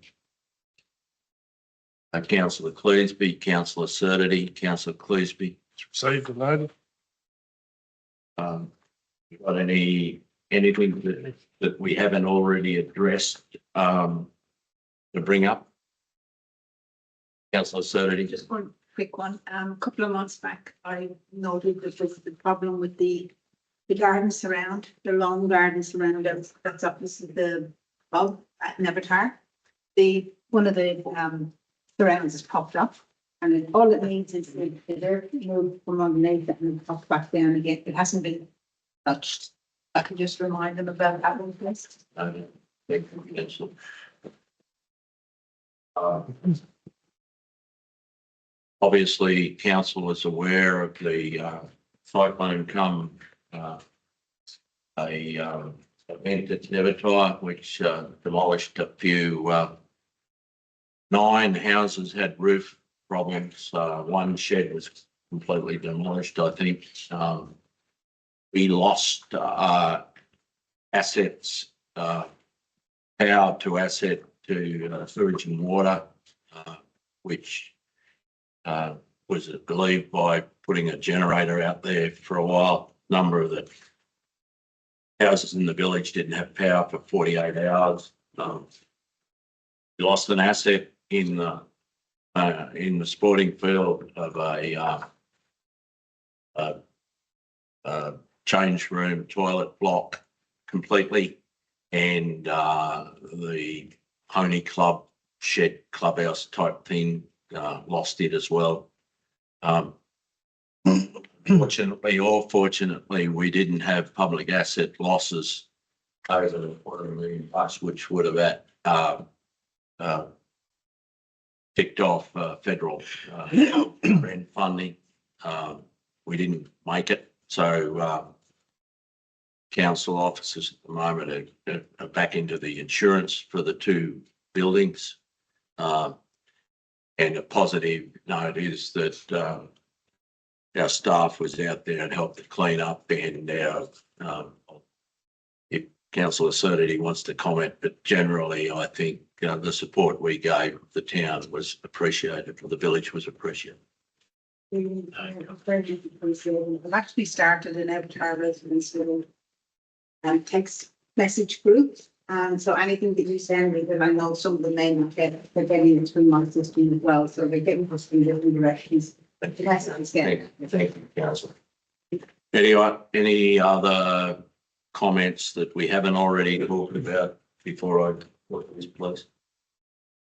Councillor Cleasby, Councillor Surdity, Councillor Cleasby. Received and noted. You got anything that we haven't already addressed to bring up? Councillor Surdity. Just one quick one. A couple of months back, I noted that there was the problem with the gardens around, the long gardens around that's opposite the pub at Nevertar. One of the surrounds has popped up, and all it means is the dirt moved from underneath it and popped back down again. It hasn't been touched. I can just remind them about that one, please. Thank you, Councillor. Obviously, council is aware of the cyclone come event at Nevertar, which demolished a few 9 houses had roof problems. One shed was completely demolished, I think. We lost assets, power to asset to sewage and water, which was believed by putting a generator out there for a while. A number of the houses in the village didn't have power for 48 hours. We lost an asset in the sporting field of a change room toilet block completely, and the pony club shed clubhouse type thing lost it as well. Fortunately or fortunately, we didn't have public asset losses over the $250,000 million, which would have kicked off federal grant funding. We didn't make it, so council officers at the moment are back into the insurance for the 2 buildings. And a positive note is that our staff was out there and helped to clean up, and if Councillor Surdity wants to comment, but generally I think the support we gave the town was appreciated, or the village was appreciated. I've actually started an Avatar residence little text message group. And so anything that you send me that I know some of them may not get, they're getting it through my system as well. So they're getting us through different directions. Thank you, Councillor. Any other comments that we haven't already talked about before I look at this, please?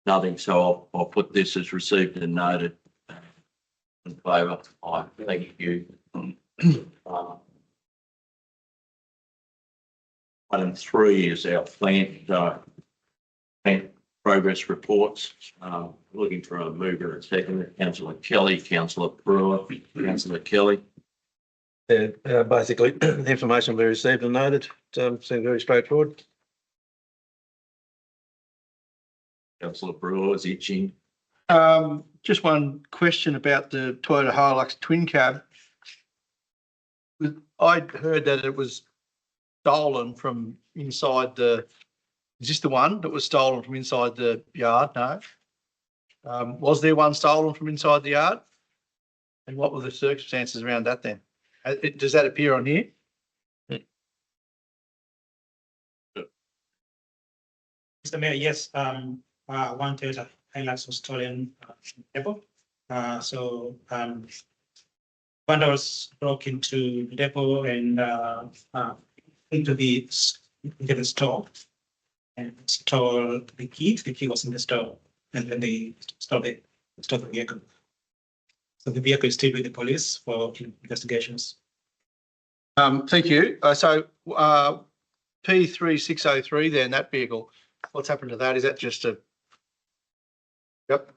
Nothing, so I'll put this as received and noted. In favour, aye. Thank you. Item 3 is our plant progress reports. Looking for a mover and seconder. Councillor Kelly, Councillor Brewer, Councillor Kelly. Basically, the information we received and noted seemed very straightforward. Councillor Brewer is itching. Just one question about the Toyota Hilux twin cab. I'd heard that it was stolen from inside is this the one that was stolen from inside the yard? No. Was there one stolen from inside the yard? And what were the circumstances around that then? Does that appear on here? Mr. Mayor, yes, one Toyota Hilux was stolen from the depot. Vandals broke into the depot and into the store and stole the key. The key was in the store, and then they stole the vehicle. So the vehicle is still with the police for investigations. Thank you. So P3603 then, that vehicle, what's happened to that? Is that just a... Yep.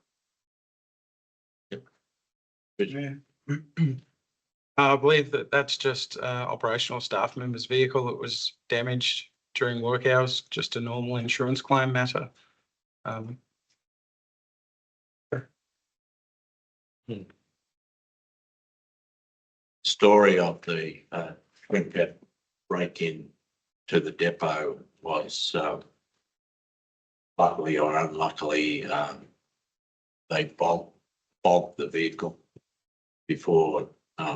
Yeah. I believe that's just operational staff member's vehicle that was damaged during work hours, just a normal insurance claim matter. story of the Twin Peak break-in to the depot was luckily or unluckily, they bogged the vehicle before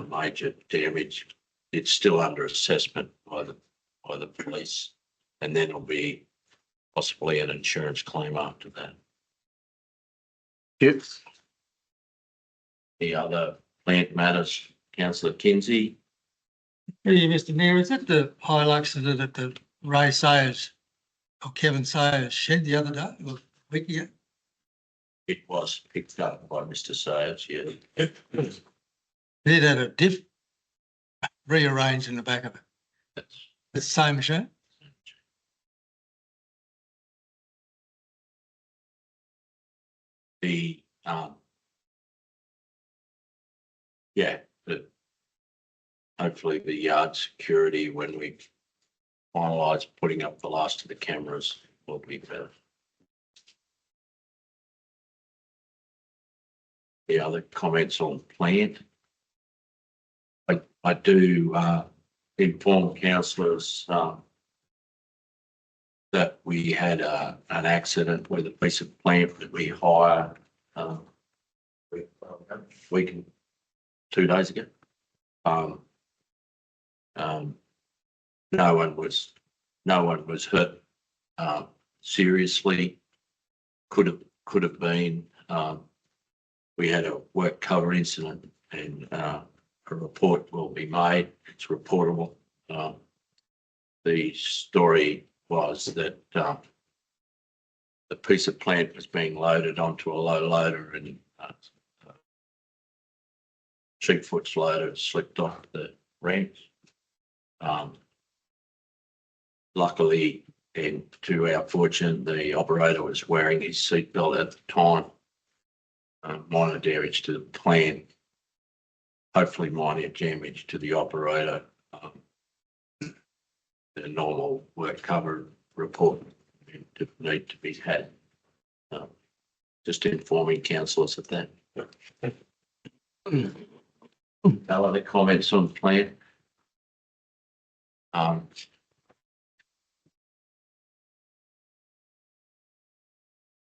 major damage. It's still under assessment by the police, and then it'll be possibly an insurance claim after that. Yes. The other plant matters, councillor Kinsey. Yeah, Mr Mayor, is that the Hilux that at the Ray Sayers or Kevin Sayers shed the other day or a week ago? It was picked up by Mr Sayers, yeah. It had a diff rearranged in the back of it. That's The same machine? the, yeah, but hopefully the yard security, when we finalise putting up the last of the cameras, will be better. The other comments on plant. I do inform councillors that we had an accident with a piece of plant that we hired week and 2 days ago. No one was hurt seriously. Could have been. We had a work cover incident, and a report will be made. It's reportable. The story was that the piece of plant was being loaded onto a low loader, and Cheapfoot's loader slipped off the ramp. Luckily, and to our fortune, the operator was wearing his seatbelt at the time. Minor damage to the plant, hopefully minor damage to the operator. The normal work cover report need to be had. Just informing councillors of that. No other comments on the plan?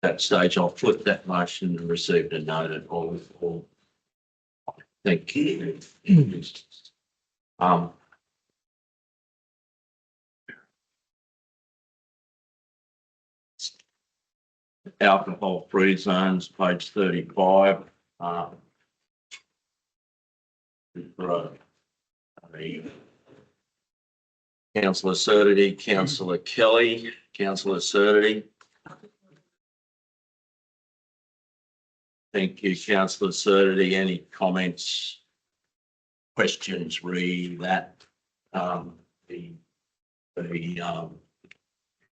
That stage, I'll flip that motion and receive a note at all. Thank you. Alcohol-free zones, page 35. Councillor Surdity, Councillor Kelly, Councillor Surdity. Thank you, Councillor Surdity. Any comments, questions, read that, the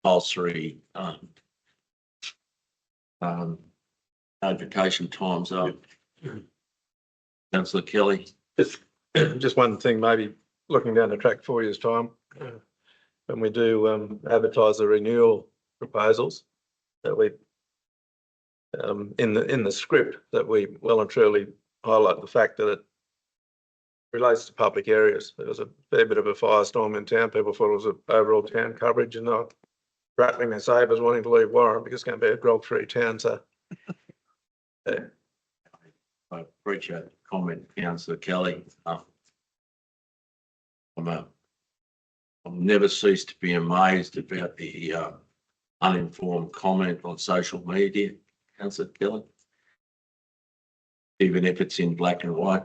compulsory notification times up. Councillor Kelly. Just one thing, maybe looking down the track 4 years' time, when we do advertise the renewal proposals, that we in the script that we well and truly highlight the fact that it relates to public areas. There was a fair bit of a firestorm in town. People thought it was an overall town coverage, and they're rattling their sabres wanting to leave Warren because it's going to be a grog-free town. So yeah. I appreciate the comment, Councillor Kelly. I'll never cease to be amazed about the uninformed comment on social media, Councillor Kelly. Even if it's in black and white.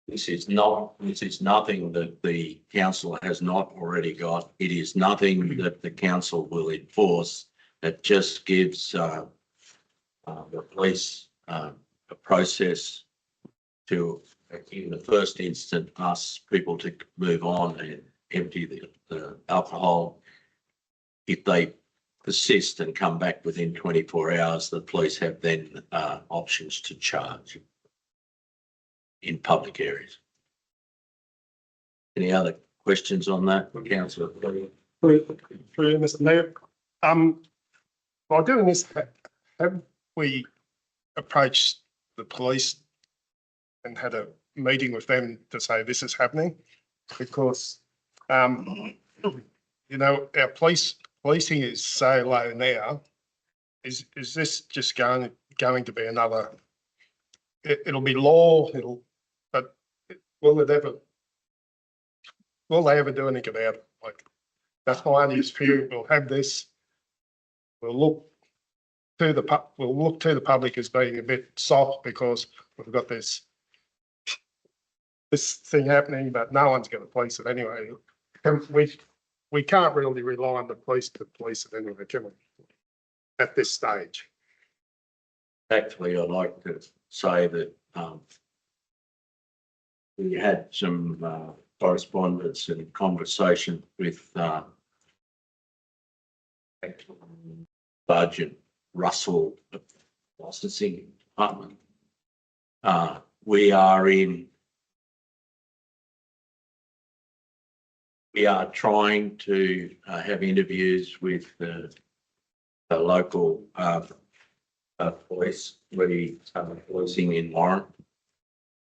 This is nothing that the council has not already got. It is nothing that the council will enforce. It just gives the police a process to, in the first instance, ask people to move on and empty the alcohol. If they persist and come back within 24 hours, the police have then options to charge in public areas. Any other questions on that, Councillor? Through you, Mr Mayor. While doing this, have we approached the police and had a meeting with them to say this is happening because, you know, our policing is so low now. Is this just going to be another, it'll be law, but will they ever do anything about it? Like, that's my only view. We'll have this. We'll look to the public as being a bit soft because we've got this thing happening, but no one's going to police it anyway. And we can't really rely on the police to police it anyway, can we? At this stage. Actually, I'd like to say that we had some correspondence and conversation with Budget Russell, licensing department. We are trying to have interviews with the local police, policing in Warren.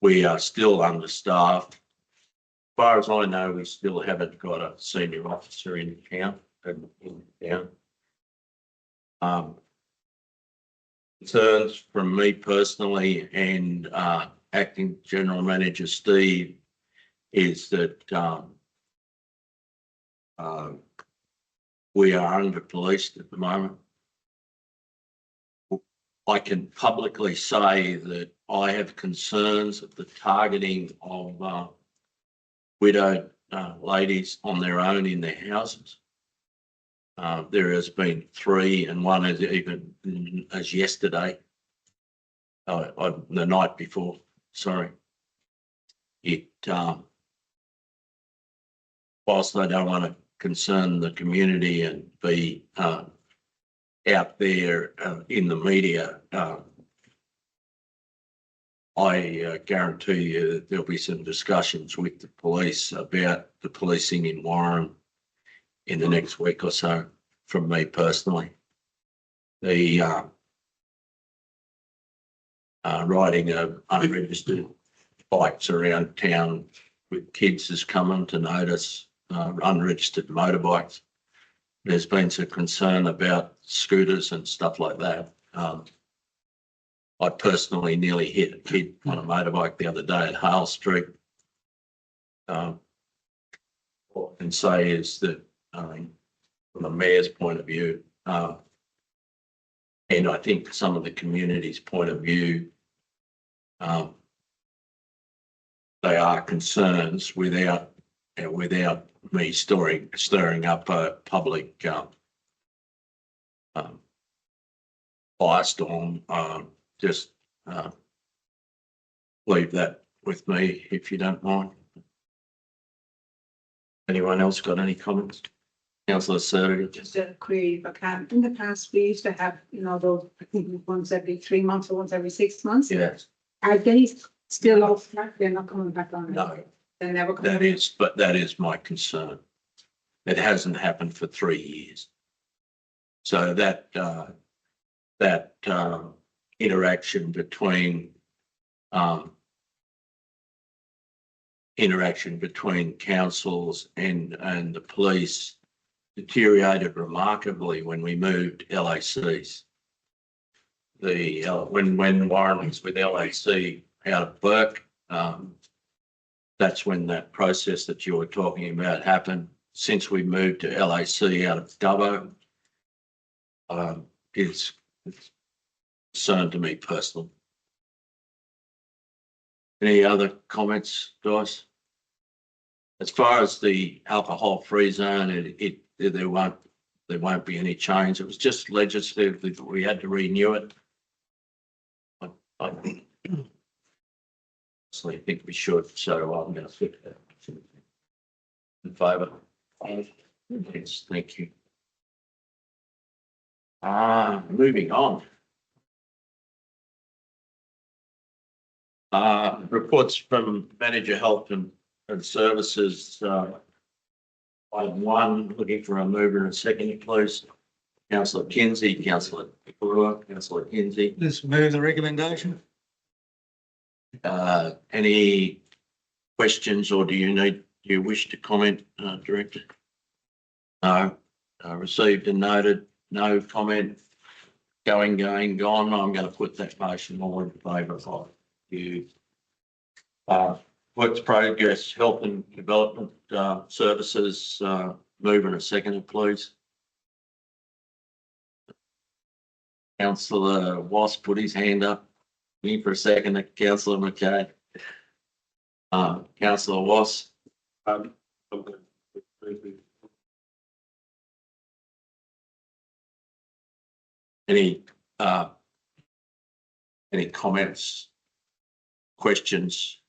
We are still understaffed. As far as I know, we still haven't got a senior officer in town. Concerns from me personally and Acting General Manager Steve is that we are under-policed at the moment. I can publicly say that I have concerns of the targeting of widowed ladies on their own in their houses. There has been 3 and one is even as yesterday, the night before, sorry. Whilst I don't want to concern the community and be out there in the media, I guarantee you that there'll be some discussions with the police about the policing in Warren in the next week or so from me personally. The riding of unregistered bikes around town with kids has come into notice, unregistered motorbikes. There's been some concern about scooters and stuff like that. I personally nearly hit a kid on a motorbike the other day at Hale Street. What I can say is that from the mayor's point of view, and I think some of the community's point of view, they are concerns without me stirring up a public firestorm. Just leave that with me if you don't mind. Anyone else got any comments? Councillor Surrey. Just a query if I can. In the past, we used to have, you know, those, I think once every 3 months or once every 6 months. Yes. Are they still off track? They're not coming back on? No. They're never coming. That is my concern. It hasn't happened for 3 years. So that interaction between councils and the police deteriorated remarkably when we moved LACs. When Warren was with LAC out of Burke, that's when that process that you were talking about happened. Since we moved to LAC out of Dubbo, it's concern to me personally. Any other comments, Joyce? As far as the alcohol-free zone, there won't be any change. It was just legislatively that we had to renew it. I think we should, so I'm going to fit that. In favour? Yes, thank you. Moving on. Reports from Manager Health and Services. Item 1, looking for a mover and a second, please. Councillor Kinsey, Councillor Brewer, Councillor Kinsey. Let's move the recommendation. Any questions, or do you wish to comment, Director? No, received and noted, no comment. Going, gone. I'm going to put that motion all in favour of you. Works progress, health and development, services, move in a second, please. Councillor Wasp put his hand up. Me for a second, Councillor McKay. Councillor Wasp. Any comments, questions?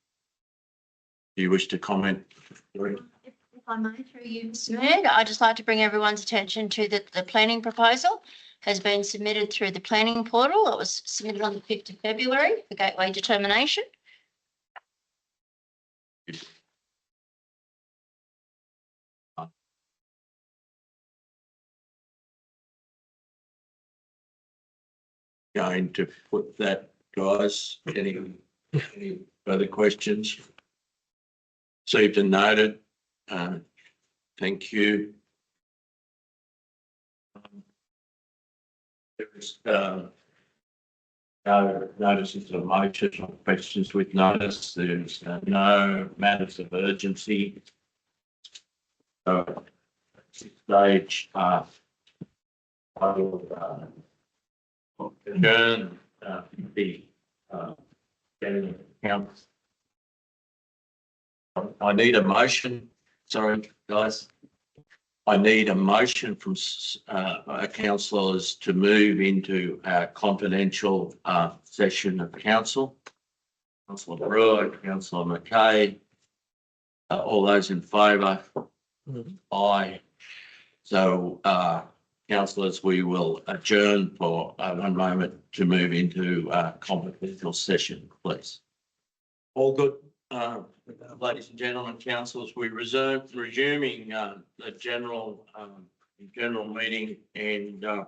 Do you wish to comment? If I may, through you, Mr. Mayor, I'd just like to bring everyone's attention to the planning proposal has been submitted through the planning portal. It was submitted on the 5th of February for gateway determination. Going to put that, guys. Any further questions? Received and noted. Thank you. There is no notices of motion or questions with notice. There's no matters of urgency. So at this stage, I will adjourn the getting accounts. I need a motion. Sorry, guys. I need a motion from councillors to move into a confidential session of council. Councillor Brewer, Councillor McKay, all those in favour? Aye. So, councillors, we will adjourn for 1 moment to move into a confidential session, please. All good. Ladies and gentlemen, councillors, we resuming the general meeting, and to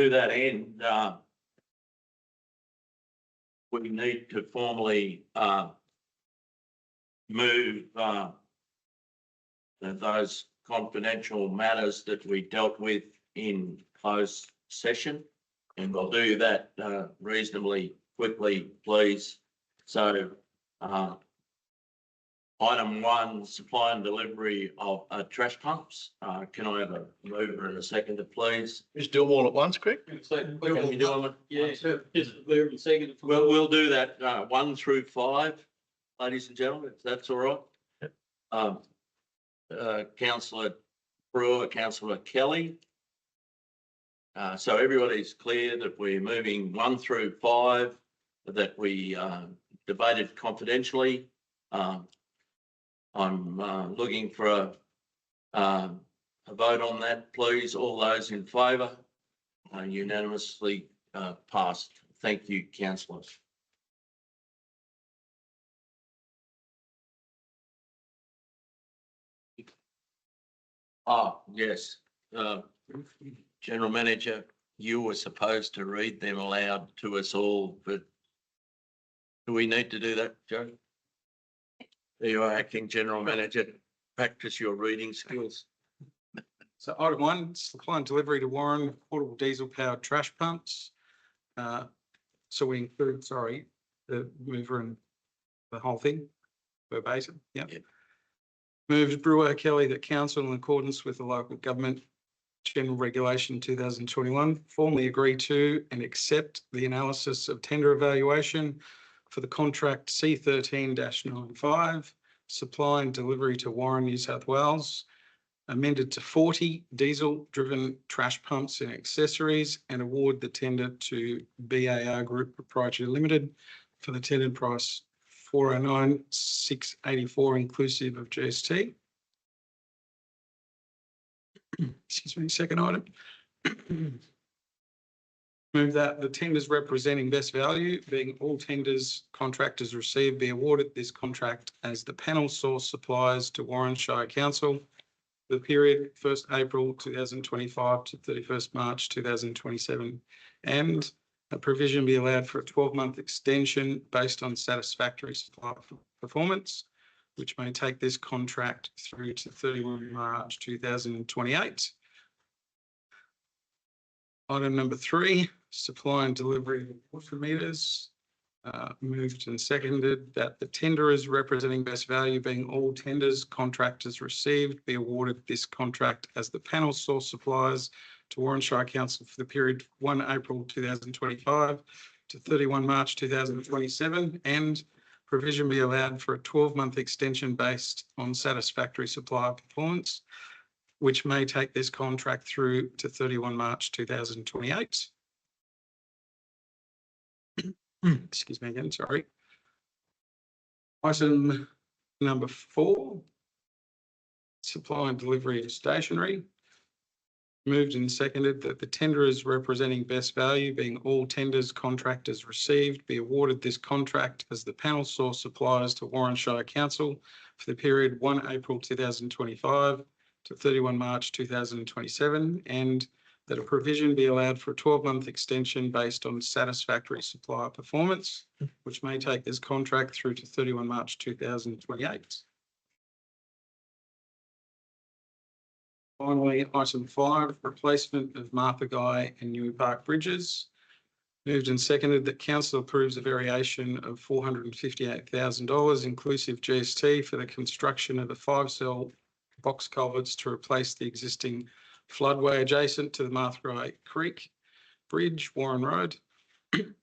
that end, we need to formally move those confidential matters that we dealt with in closed session, and we'll do that reasonably quickly, please. So item 1, supply and delivery of trash pumps. Can I have a mover and a seconder, please? Just do them all at once, quick. Can we do them? Yeah, just move and second. We'll do that 1 through 5, ladies and gentlemen, if that's all right. Councillor Brewer, Councillor Kelly. So everybody's clear that we're moving 1 through 5, that we debated confidentially. I'm looking for a vote on that, please. All those in favour? Unanimously passed. Thank you, councillors. Yes. General Manager, you were supposed to read them aloud to us all, but do we need to do that, Joe? You are acting General Manager. Practice your reading skills. So item 1, supply and delivery to Warren, portable diesel powered trash pumps. So we include, the mover and the whole thing verbatim. Yeah. Moves Brewer Kelly that council, in accordance with the local government general regulation 2021, formally agree to and accept the analysis of tender evaluation for the contract C13-95, supply and delivery to Warren, New South Wales, amended to 40 diesel-driven trash pumps and accessories, and award the tender to BAR Group Proprietary Limited for the tendered price $409,684 inclusive of GST. Excuse me, second item. Move that the tenders representing best value, being all tenders contractors received, be awarded this contract as the panel source suppliers to Warren Shire Council for the period 1st April 2025 to 31st March 2027, and a provision be allowed for a 12-month extension based on satisfactory supply performance, which may take this contract through to 31 March 2028. Item number 3, supply and delivery of water meters. Moved and seconded that the tenderers representing best value, being all tenders contractors received, be awarded this contract as the panel source suppliers to Warren Shire Council for the period 1 April 2025 to 31 March 2027, and provision be allowed for a 12-month extension based on satisfactory supplier performance, which may take this contract through to 31 March 2028. Excuse me again, sorry. Item number 4, supply and delivery of stationery. Moved and seconded that the tenderers representing best value, being all tenders contractors received, be awarded this contract as the panel source suppliers to Warren Shire Council for the period 1 April 2025 to 31 March 2027, and that a provision be allowed for a 12-month extension based on satisfactory supplier performance, which may take this contract through to 31 March 2028. Finally, item 5, replacement of Martha Guy and Newey Park bridges. Moved and seconded that council approves a variation of $458,000 inclusive GST for the construction of a 5-cell box culverts to replace the existing floodway adjacent to the Martha Guy Creek Bridge, Warren Road.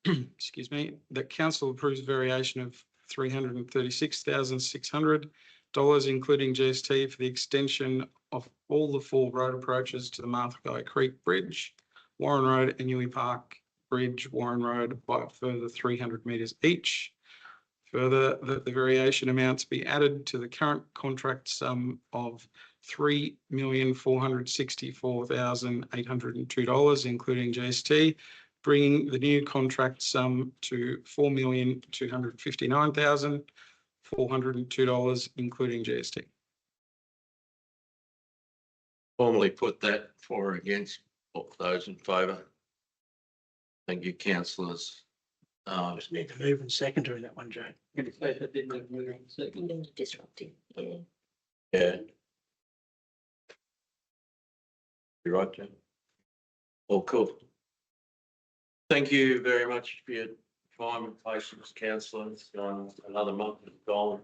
Excuse me, that council approves a variation of $336,600, including GST, for the extension of all the 4 road approaches to the Martha Guy Creek Bridge, Warren Road and Newey Park Bridge, Warren Road, by a further 300 metres each. Further, that the variation amounts be added to the current contract sum of $3,464,802, including GST, bringing the new contract sum to $4,259,402, including GST. Formally put that for or against. All those in favour? Thank you, councillors. Just need to move and second in that one, Joe. Disruptive, yeah. Yeah. You're right, Jim. All cool. Thank you very much for your time and patience, councillors. Another month is gone.